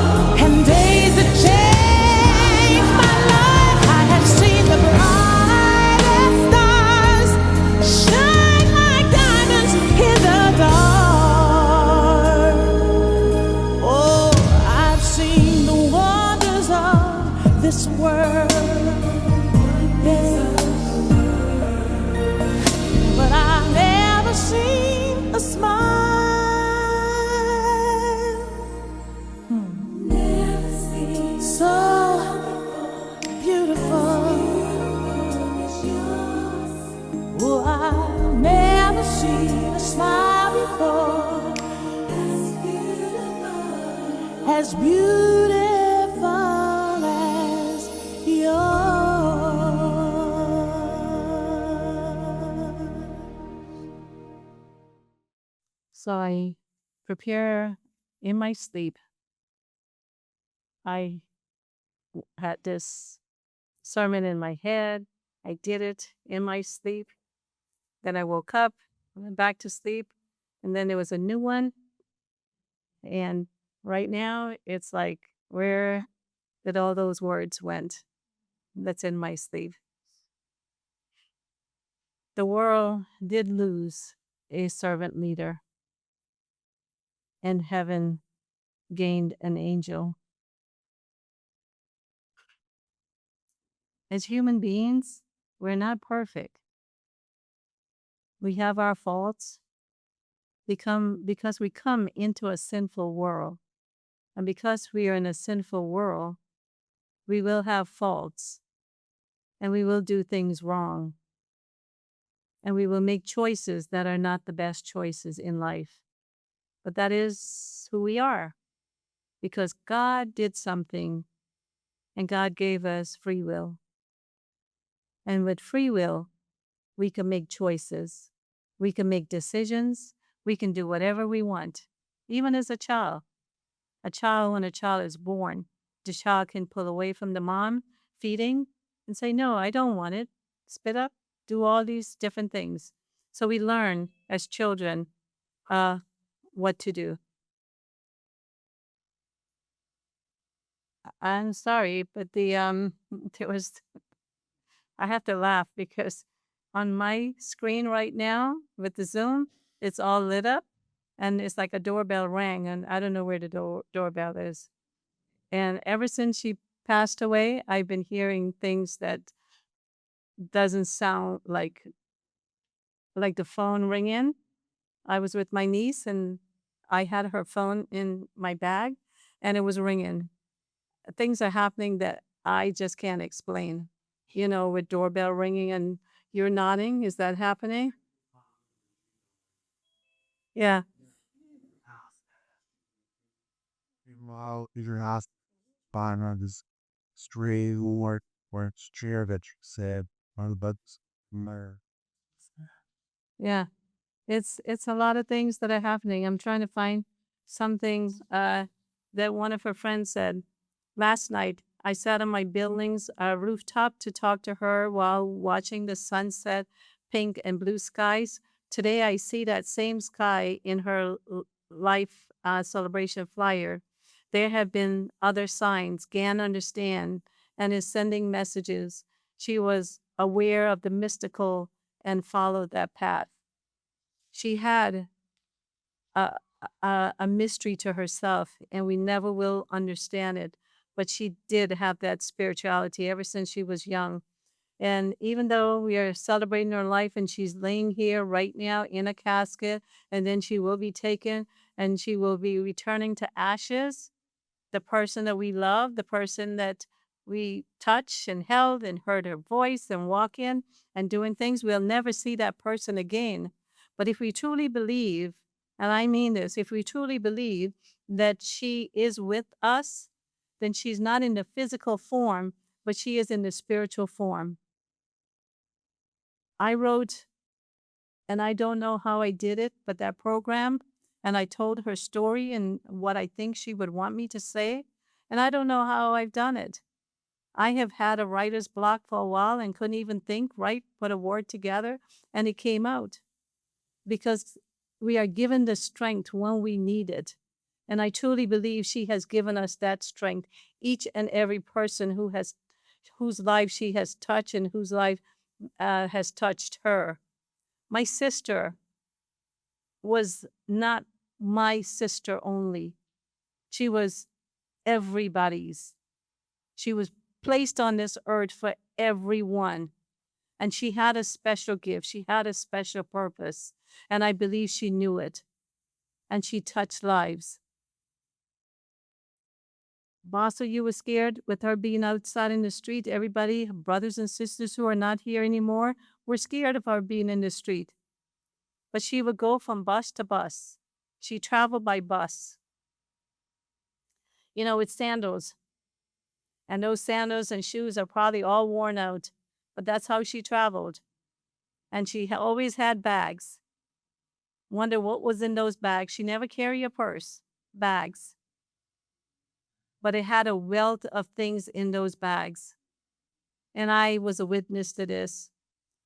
and days that changed my life. I have seen the brightest stars shine like diamonds in the dark. Oh, I've seen the wonders of this world, yes, but I've never seen a smile. So beautiful. Oh, I've never seen a smile before as beautiful as yours. So I prepare in my sleep I had this sermon in my head. I did it in my sleep. Then I woke up, went back to sleep, and then there was a new one. And right now, it's like, where did all those words went? That's in my sleep. The world did lose a servant leader, and heaven gained an angel. As human beings, we're not perfect. We have our faults because we come into a sinful world. And because we are in a sinful world, we will have faults and we will do things wrong. And we will make choices that are not the best choices in life. But that is who we are because God did something and God gave us free will. And with free will, we can make choices. We can make decisions. We can do whatever we want, even as a child. When a child is born, the child can pull away from the mom feeding and say, no, I don't want it. Spit up, do all these different things. So we learn as children what to do. I'm sorry, but there was, I have to laugh because on my screen right now with the Zoom, it's all lit up and it's like a doorbell rang and I don't know where the doorbell is. And ever since she passed away, I've been hearing things that doesn't sound like the phone ringing. I was with my niece and I had her phone in my bag and it was ringing. Things are happening that I just can't explain. You know, with doorbell ringing and you're nodding, is that happening? Yeah. Meanwhile, in your house, buying on this stray or chair that you said on the butts. Yeah. It's a lot of things that are happening. I'm trying to find something that one of her friends said. Last night, I sat on my building's rooftop to talk to her while watching the sunset, pink and blue skies. Today, I see that same sky in her life celebration flyer. There have been other signs. Gan understand and is sending messages. She was aware of the mystical and followed that path. She had a mystery to herself, and we never will understand it. But she did have that spirituality ever since she was young. And even though we are celebrating her life and she's laying here right now in a casket, and then she will be taken and she will be returning to ashes, the person that we love, the person that we touched and held and heard her voice and walk in and doing things, we'll never see that person again. But if we truly believe, and I mean this, if we truly believe that she is with us, then she's not in the physical form, but she is in the spiritual form. I wrote, and I don't know how I did it, but that program, and I told her story and what I think she would want me to say, and I don't know how I've done it. I have had a writer's block for a while and couldn't even think, put a word together, and it came out because we are given the strength when we need it. And I truly believe she has given us that strength. Each and every person whose life she has touched and whose life has touched her. My sister was not my sister only. She was everybody's. She was placed on this earth for everyone. And she had a special gift. She had a special purpose. And I believe she knew it. And she touched lives. Boss, you were scared with her being outside in the street. Everybody, brothers and sisters who are not here anymore, were scared of her being in the street. But she would go from bus to bus. She traveled by bus. You know, with sandals. And those sandals and shoes are probably all worn out. But that's how she traveled. And she always had bags. Wonder what was in those bags. She never carried a purse. Bags. but it had a wealth of things in those bags. And I was a witness to this.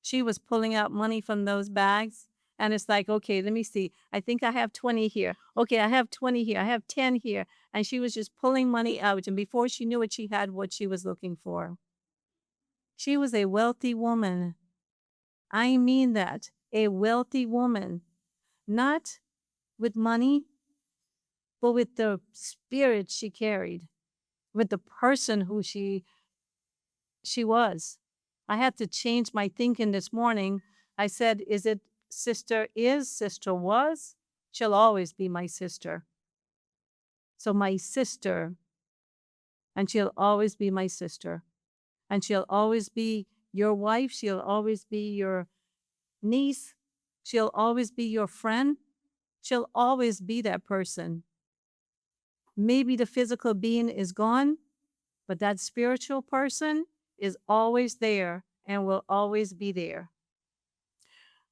She was pulling out money from those bags. And it's like, okay, let me see. I think I have 20 here. Okay, I have 20 here. I have 10 here. And she was just pulling money out. And before she knew it, she had what she was looking for. She was a wealthy woman. I mean that. A wealthy woman. Not with money, but with the spirit she carried, with the person who she was. I had to change my thinking this morning. I said, is it sister is, sister was? She'll always be my sister. So my sister, and she'll always be my sister. And she'll always be your wife. She'll always be your niece. She'll always be your friend. She'll always be that person. Maybe the physical being is gone, but that spiritual person is always there and will always be there.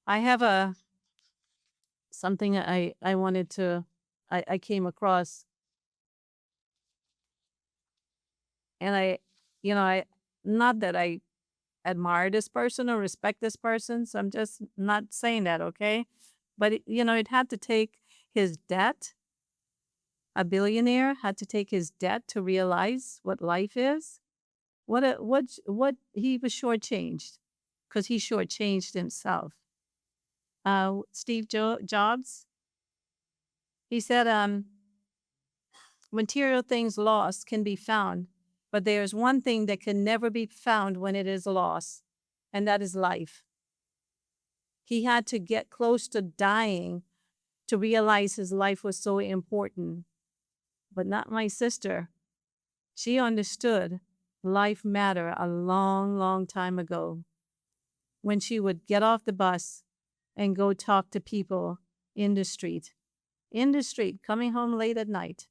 I have something I wanted to, I came across, and not that I admire this person or respect this person, so I'm just not saying that, okay? But it had to take his debt. A billionaire had to take his debt to realize what life is. What he was shortchanged, because he shortchanged himself. Steve Jobs, he said, material things lost can be found, but there's one thing that can never be found when it is lost, and that is life. He had to get close to dying to realize his life was so important. But not my sister. She understood life mattered a long, long time ago, when she would get off the bus and go talk to people in the street, coming home late at night.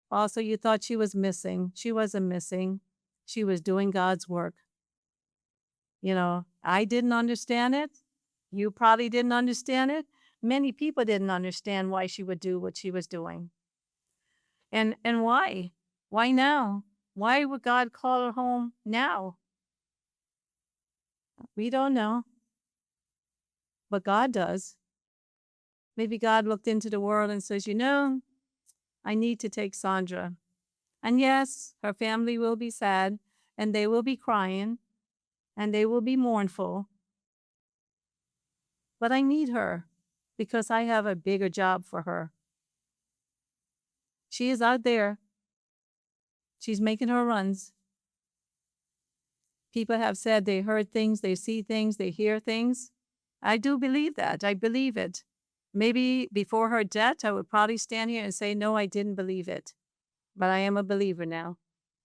Also, you thought she was missing. She wasn't missing. She was doing God's work. I didn't understand it. You probably didn't understand it. Many people didn't understand why she would do what she was doing. And why? Why now? Why would God call her home now? We don't know. But God does. Maybe God looked into the world and says, I need to take Sandra. And yes, her family will be sad, and they will be crying, and they will be mournful. But I need her because I have a bigger job for her. She is out there. She's making her runs. People have said they heard things, they see things, they hear things. I do believe that. I believe it. Maybe before her death, I would probably stand here and say, no, I didn't believe it. But I am a believer now.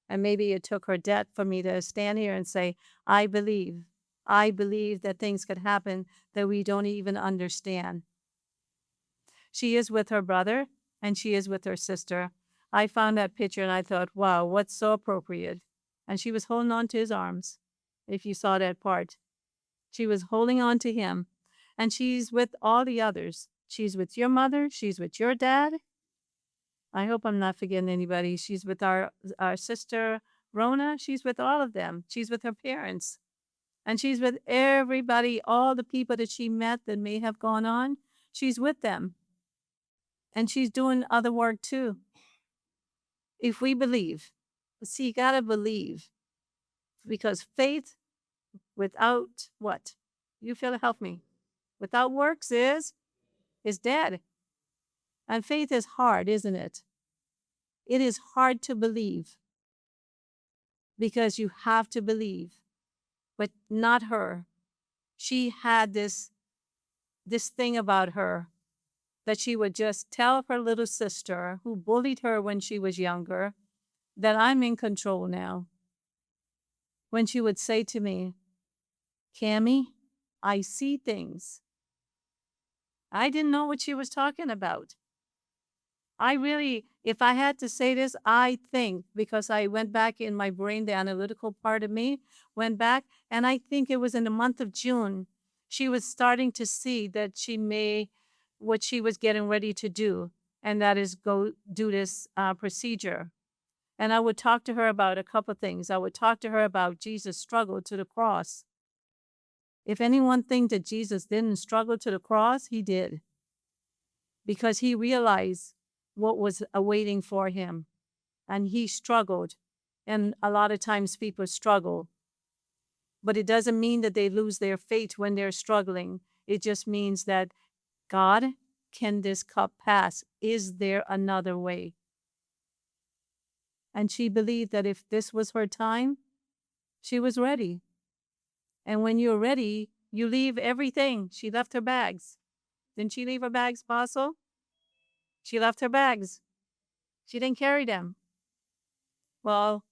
And maybe it took her death for me to stand here and say, I believe. I believe that things could happen that we don't even understand. She is with her brother, and she is with her sister. I found that picture and I thought, wow, what's so appropriate? And she was holding on to his arms, if you saw that part. She was holding on to him. And she's with all the others. She's with your mother. She's with your dad. I hope I'm not forgetting anybody. She's with our sister, Rona. She's with all of them. She's with her parents. And she's with everybody, all the people that she met that may have gone on. She's with them. And she's doing other work too. If we believe. See, you got to believe. Because faith without what? You feel it, help me. Without works is dead. And faith is hard, isn't it? It is hard to believe because you have to believe, but not her. She had this thing about her that she would just tell her little sister who bullied her when she was younger that I'm in control now. When she would say to me, Cammie, I see things. I didn't know what she was talking about. I really, if I had to say this, I think, because I went back in my brain, the analytical part of me went back, and I think it was in the month of June, she was starting to see that what she was getting ready to do, and that is go do this procedure. And I would talk to her about a couple things. I would talk to her about Jesus' struggle to the cross. If anyone think that Jesus didn't struggle to the cross, he did. Because he realized what was awaiting for him. And he struggled. And a lot of times people struggle. But it doesn't mean that they lose their faith when they're struggling. It just means that, God, can this cup pass? Is there another way? And she believed that if this was her time, she was ready. And when you're ready, you leave everything. She left her bags. Didn't she leave her bags, Apostle? She left her bags. She didn't carry them. Well,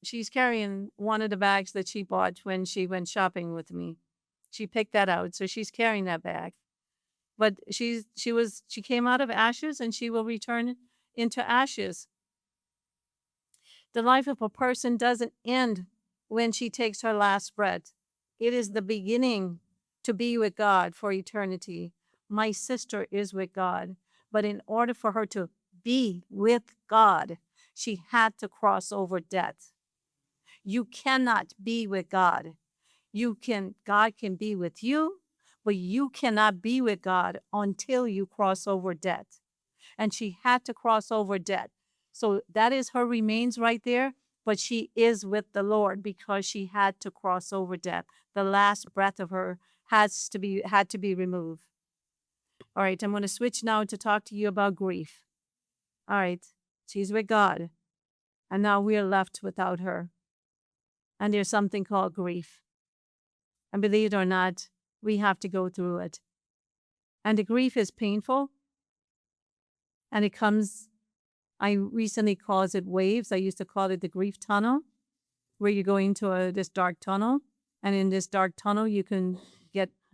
she's carrying one of the bags that she bought when she went shopping with me. She picked that out, so she's carrying that bag. But she came out of ashes, and she will return into ashes. The life of a person doesn't end when she takes her last breath. It is the beginning to be with God for eternity. My sister is with God, but in order for her to be with God, she had to cross over death. You cannot be with God. God can be with you, but you cannot be with God until you cross over death. And she had to cross over death. So that is her remains right there, but she is with the Lord because she had to cross over death. The last breath of her had to be removed. All right, I'm going to switch now to talk to you about grief. All right, she's with God, and now we're left without her. And there's something called grief. And believe it or not, we have to go through it. And the grief is painful, and it comes, I recently called it waves. I used to call it the grief tunnel, where you go into this dark tunnel. And in this dark tunnel, you can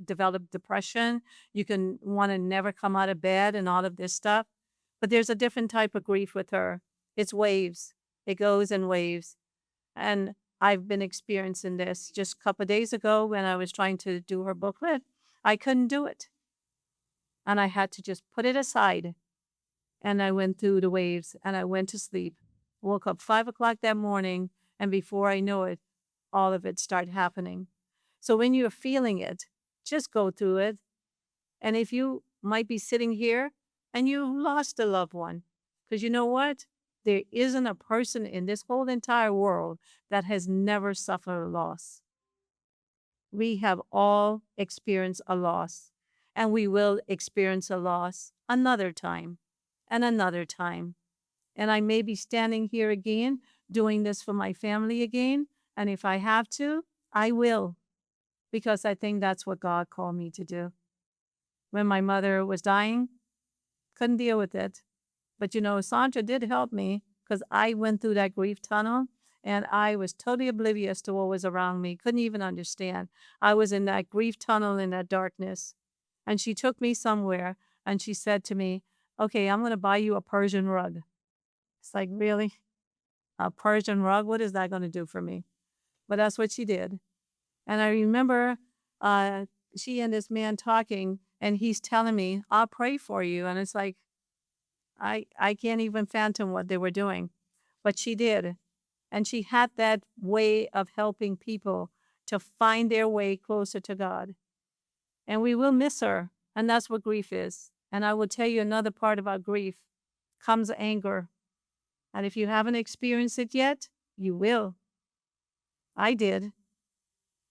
develop depression. You can want to never come out of bed and all of this stuff. But there's a different type of grief with her. It's waves. It goes in waves. And I've been experiencing this. Just a couple of days ago when I was trying to do her booklet, I couldn't do it. And I had to just put it aside. And I went through the waves and I went to sleep. Woke up 5 o'clock that morning, and before I know it, all of it started happening. So when you're feeling it, just go through it. And if you might be sitting here and you lost a loved one, because you know what? There isn't a person in this whole entire world that has never suffered a loss. We have all experienced a loss, and we will experience a loss another time and another time. And I may be standing here again, doing this for my family again. And if I have to, I will, because I think that's what God called me to do. When my mother was dying, couldn't deal with it. But Sandra did help me, because I went through that grief tunnel and I was totally oblivious to what was around me. Couldn't even understand. I was in that grief tunnel, in that darkness. And she took me somewhere and she said to me, okay, I'm going to buy you a Persian rug. It's like, really? A Persian rug? What is that going to do for me? But that's what she did. And I remember she and this man talking, and he's telling me, I'll pray for you. And it's like, I can't even fathom what they were doing. But she did. And she had that way of helping people to find their way closer to God. And we will miss her. And that's what grief is. And I will tell you another part about grief comes anger. And if you haven't experienced it yet, you will. I did.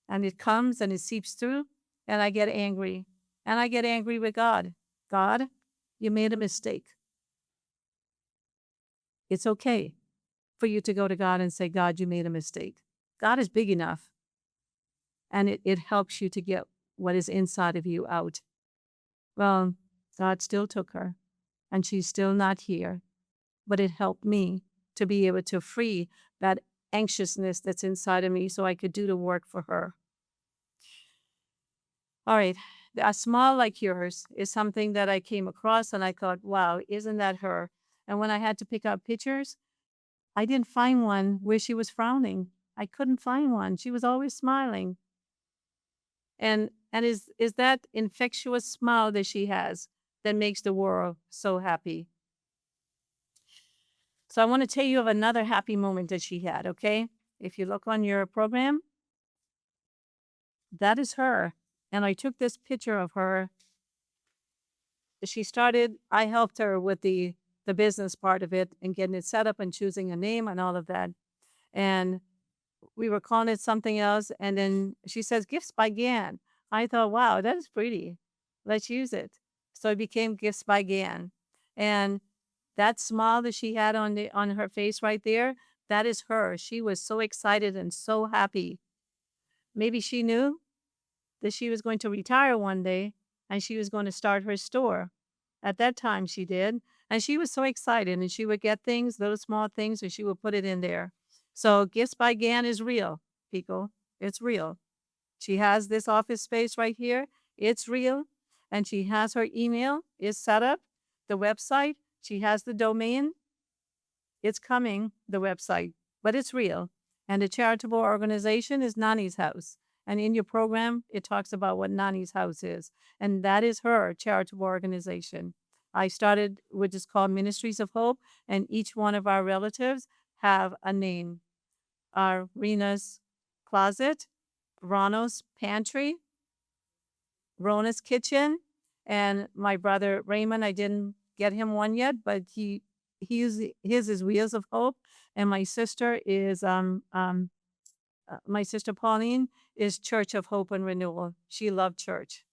And it comes and it seeps through, and I get angry. And I get angry with God. God, you made a mistake. It's okay for you to go to God and say, God, you made a mistake. God is big enough. And it helps you to get what is inside of you out. Well, God still took her, and she's still not here. But it helped me to be able to free that anxiousness that's inside of me so I could do the work for her. All right. A smile like yours is something that I came across, and I thought, wow, isn't that her? And when I had to pick out pictures, I didn't find one where she was frowning. I couldn't find one. She was always smiling. And is that infectious smile that she has that makes the world so happy? So I want to tell you of another happy moment that she had, okay? If you look on your program, that is her. And I took this picture of her. She started, I helped her with the business part of it and getting it set up and choosing a name and all of that. And we were calling it something else. And then she says, Gifts by Gan. I thought, wow, that is pretty. Let's use it. So it became Gifts by Gan. And that smile that she had on her face right there, that is her. She was so excited and so happy. Maybe she knew that she was going to retire one day and she was going to start her store. At that time, she did. And she was so excited, and she would get things, little small things, and she would put it in there. So, Gifts by Gan is real, people. It's real. She has this office space right here. It's real. And she has her email is set up, the website. She has the domain. It's coming, the website, but it's real. And the charitable organization is Nani's House. And in your program, it talks about what Nani's House is. And that is her charitable organization. I started, which is called Ministries of Hope, and each one of our relatives have a name. Our Rena's Closet, Ronald's Pantry, Rona's Kitchen, and my brother Raymond. I didn't get him one yet, but his is Wheels of Hope, and my sister Pauline is Church of Hope and Renewal. She loved church,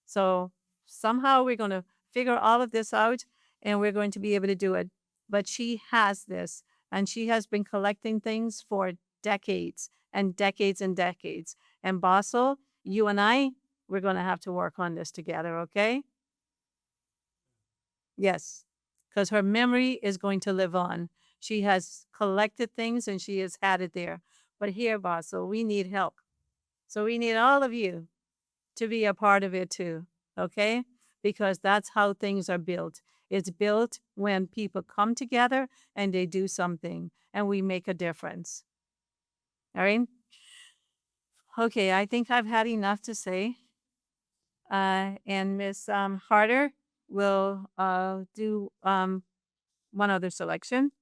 so somehow we're going to figure all of this out, and we're going to be able to do it. But she has this, and she has been collecting things for decades and decades and decades. And Basel, you and I, we're going to have to work on this together, okay? Yes, because her memory is going to live on. She has collected things and she has had it there. But here, Basel, we need help. So we need all of you to be a part of it too, okay? Because that's how things are built. It's built when people come together and they do something and we make a difference. All right? Okay, I think I've had enough to say. And Miss Harder will do one other selection.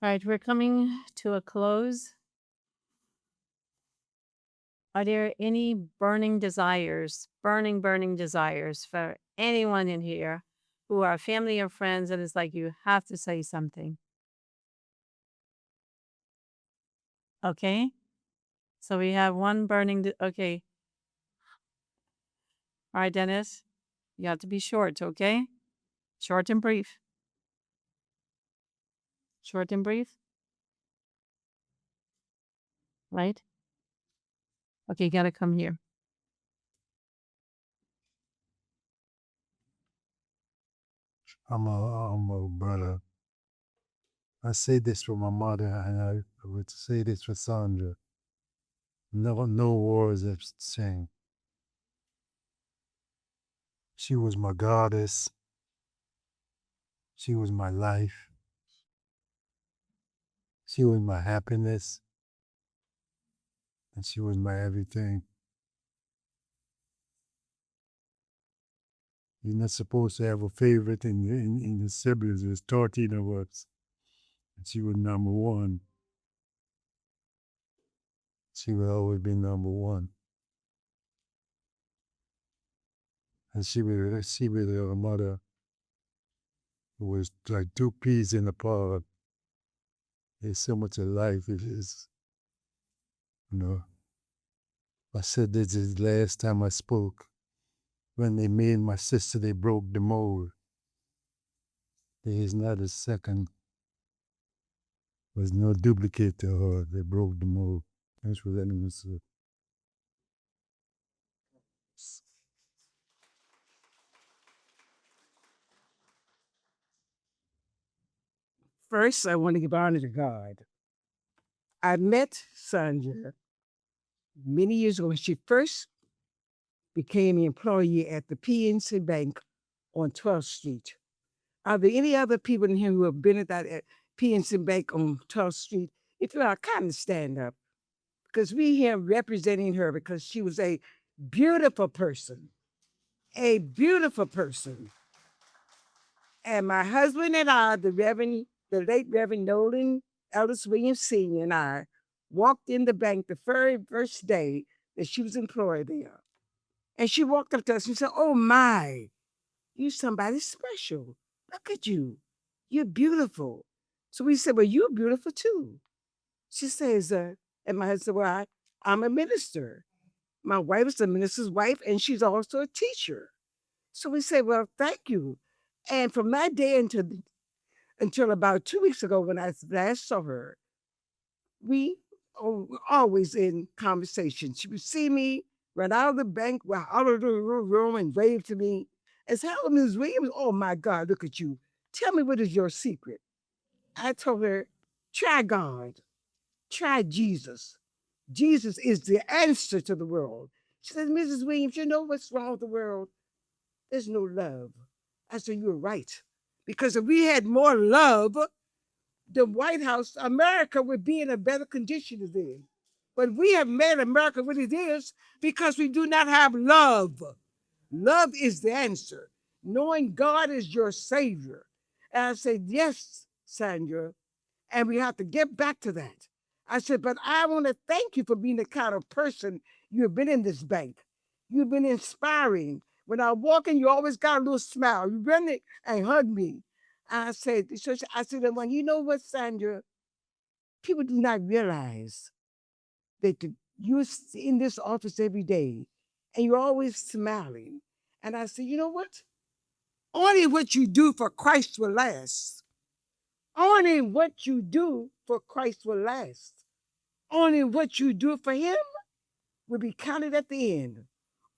All right, we're coming to a close. Are there any burning desires for anyone in here who are family or friends and it's like you have to say something? Okay. So we have one okay. All right, Dennis, you have to be short, okay? Short and brief. Short and brief. Right? Okay, you got to come here. I'm a brother. I say this for my mother, and I would say this for Sandra. No words have saying. She was my goddess. She was my life. She was my happiness. And she was my everything. You're not supposed to have a favorite in the siblings. There's 13 of us. And she was number one. She will always be number one. And she was a mother who was like two peas in a pod. There's so much of life. It is, you know. I said this is the last time I spoke. When they made my sister, they broke the mold. There is not a second. There's no duplicate to her. They broke the mold. Thanks for letting me say. First, I want to give honor to God. I met Sandra many years ago when she first became an employee at the PNC Bank on 12th Street. Are there any other people in here who have been at that PNC Bank on 12th Street? If you are, kind of stand up because we here representing her because she was a beautiful person, a beautiful person. And my husband and I, the late Reverend Nolan Ellis Williams Sr. and I walked in the bank the very first day that she was employed there. And she walked up to us and said, "Oh my, you somebody special. Look at you. You're beautiful." So we said, "Well, you're beautiful too." She says, and my husband said, "Well, I'm a minister. My wife is a minister's wife, and she's also a teacher." So we said, "Well, thank you." And from that day until about 2 weeks ago when I last saw her, we were always in conversation. She would see me run out of the bank, run out of the room and wave to me and say, "Hello, Ms. Williams. Oh my God, look at you. Tell me what is your secret." I told her, "Try God. Try Jesus. Jesus is the answer to the world." She said, "Mrs. Williams, you know what's wrong with the world? There's no love." I said, "You're right. Because if we had more love, the White House, America would be in a better condition than this. But we have made America what it is because we do not have love. Love is the answer. Knowing God is your Savior." And I said, "Yes, Sandra, and we have to get back to that." I said, "But I want to thank you for being the kind of person you've been in this bank. You've been inspiring. When I walk in, you always got a little smile. You run it and hug me." I said, "Well, you know what, Sandra? People do not realize that you're in this office every day and you're always smiling." And I said, "You know what? Only what you do for Christ will last. Only what you do for Christ will last. Only what you do for Him will be counted at the end.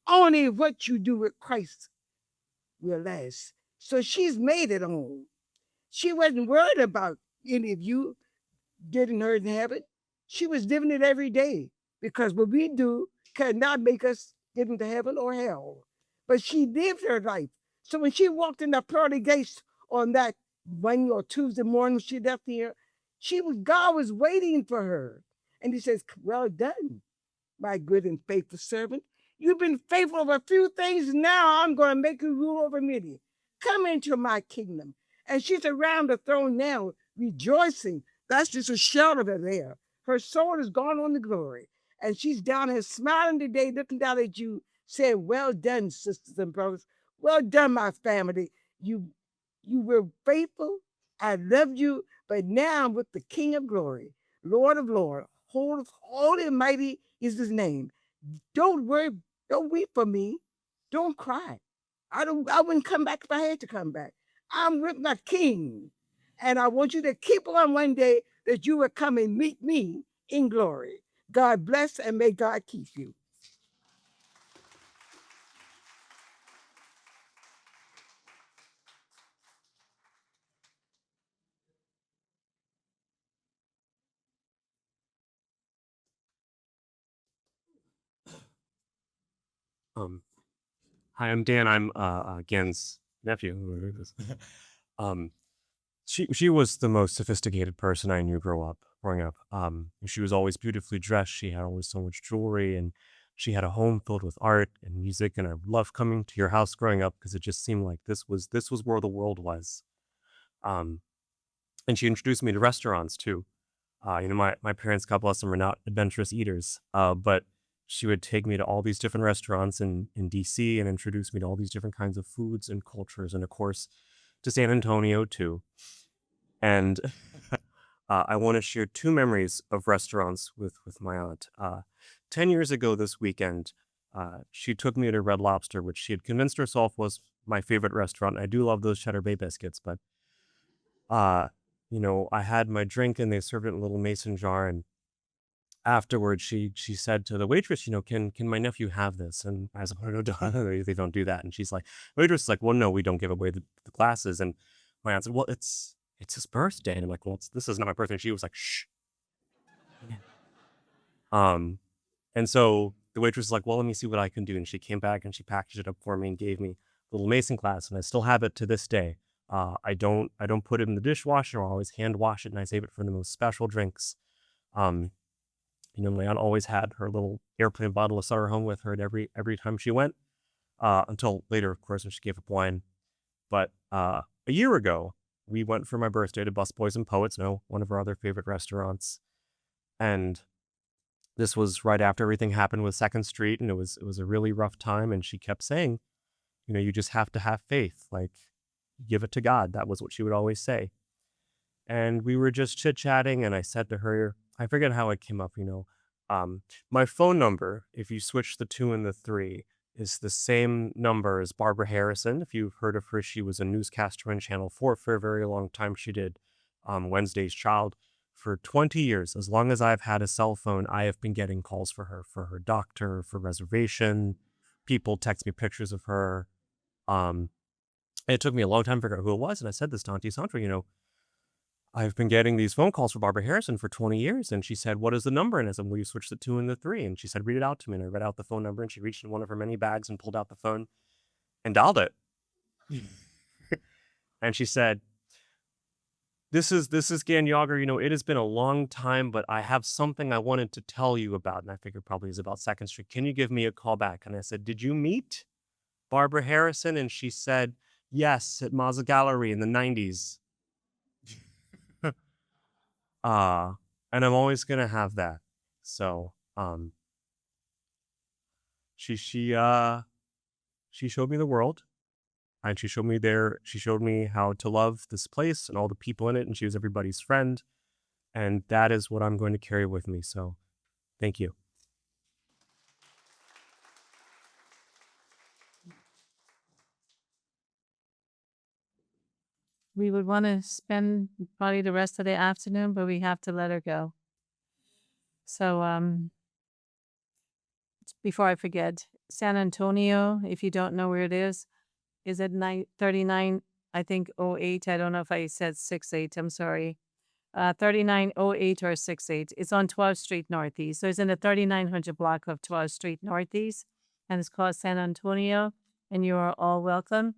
Only what you do with Christ will last." So she's made it home. She wasn't worried about any of you getting her in heaven. She was living it every day because what we do cannot make us get into heaven or hell. But she lived her life. So when she walked in the pearly gates on that Monday or Tuesday morning when she left here, God was waiting for her. And He says, "Well done, my good and faithful servant. You've been faithful over a few things. Now I'm going to make you rule over many. Come into my kingdom." And she's around the throne now, rejoicing That's just a shell of it there. Her soul has gone on to glory. And she's down here smiling today, looking down at you, saying, well done, sisters and brothers. Well done, my family. You were faithful. I love you. But now I'm with the King of glory, Lord of Lord. Holy and mighty is his name. Don't worry. Don't weep for me. Don't cry. I wouldn't come back if I had to come back. I'm with my King. And I want you to keep on one day that you will come and meet me in glory. God bless and may God keep you. Hi, I'm Dan. I'm Gen's nephew. um, she was the most sophisticated person I knew growing up. She was always beautifully dressed. She had always so much jewelry, and she had a home filled with art and music. And I loved coming to your house growing up because it just seemed like this was where the world was. Um, and she introduced me to restaurants too. My parents, God bless them, are not adventurous eaters, but she would take me to all these different restaurants in DC and introduce me to all these different kinds of foods and cultures, and of course, to San Antonio too. And I want to share two memories of restaurants with my aunt. 10 years ago this weekend, she took me to Red Lobster, which she had convinced herself was my favorite restaurant. I do love those Cheddar Bay biscuits, but I had my drink and they served it in a little mason jar. And afterwards, she said to the waitress, can my nephew have this? And I was like, oh, no, they don't do that. And she's like, the waitress is like, well, no, we don't give away the glasses. And my aunt said, well, it's his birthday. And I'm like, well, this is not my birthday. And she was like, shh. And so the waitress was like, well, let me see what I can do. And she came back and she packaged it up for me and gave me a little mason glass. And I still have it to this day. I don't put it in the dishwasher. I always hand wash it and I save it for the most special drinks. My aunt always had her little airplane bottle of Sutter home with her at every time she went, until later, of course, when she gave up wine. But a year ago, we went for my birthday to Busboys and Poets, one of our other favorite restaurants. And this was right after everything happened with 2nd Street, and it was a really rough time. And she kept saying, you just have to have faith, like give it to God. That was what she would always say. And we were just chit-chatting, and I said to her, I forget how it came up, my phone number, if you switch the 2 and the 3, is the same number as Barbara Harrison. If you've heard of her, she was a newscaster on Channel 4 for a very long time. She did Wednesday's Child for 20 years. As long as I've had a cell phone, I have been getting calls for her doctor, for reservation. People text me pictures of her. It took me a long time to figure out who it was, and I said this to Auntie Sandra, I've been getting these phone calls for Barbara Harrison for 20 years. And she said, what is the number? And I said, well, you switch the 2 and the 3. And she said, read it out to me. And I read out the phone number, and she reached in one of her many bags and pulled out the phone and dialed it. And she said, this is Gan Yager. It has been a long time, but I have something I wanted to tell you about. And I figured probably it's about 2nd Street. Can you give me a call back? And I said, did you meet Barbara Harrison? And she said, yes, at Mazza Gallery in the 90s. And I'm always gonna have that. So, she showed me the world, and she showed me how to love this place and all the people in it, and she was everybody's friend, and that is what I'm going to carry with me. So, thank you. We would want to spend probably the rest of the afternoon, but we have to let her go. So, before I forget, San Antonio, if you don't know where it is at 939, I think 08. I don't know if I said 68. I'm sorry. 3908 or 68. It's on 12th Street Northeast. So it's in the 3900 block of 12th Street Northeast, and it's called San Antonio. And you are all welcome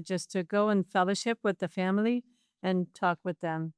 just to go and fellowship with the family and talk with them.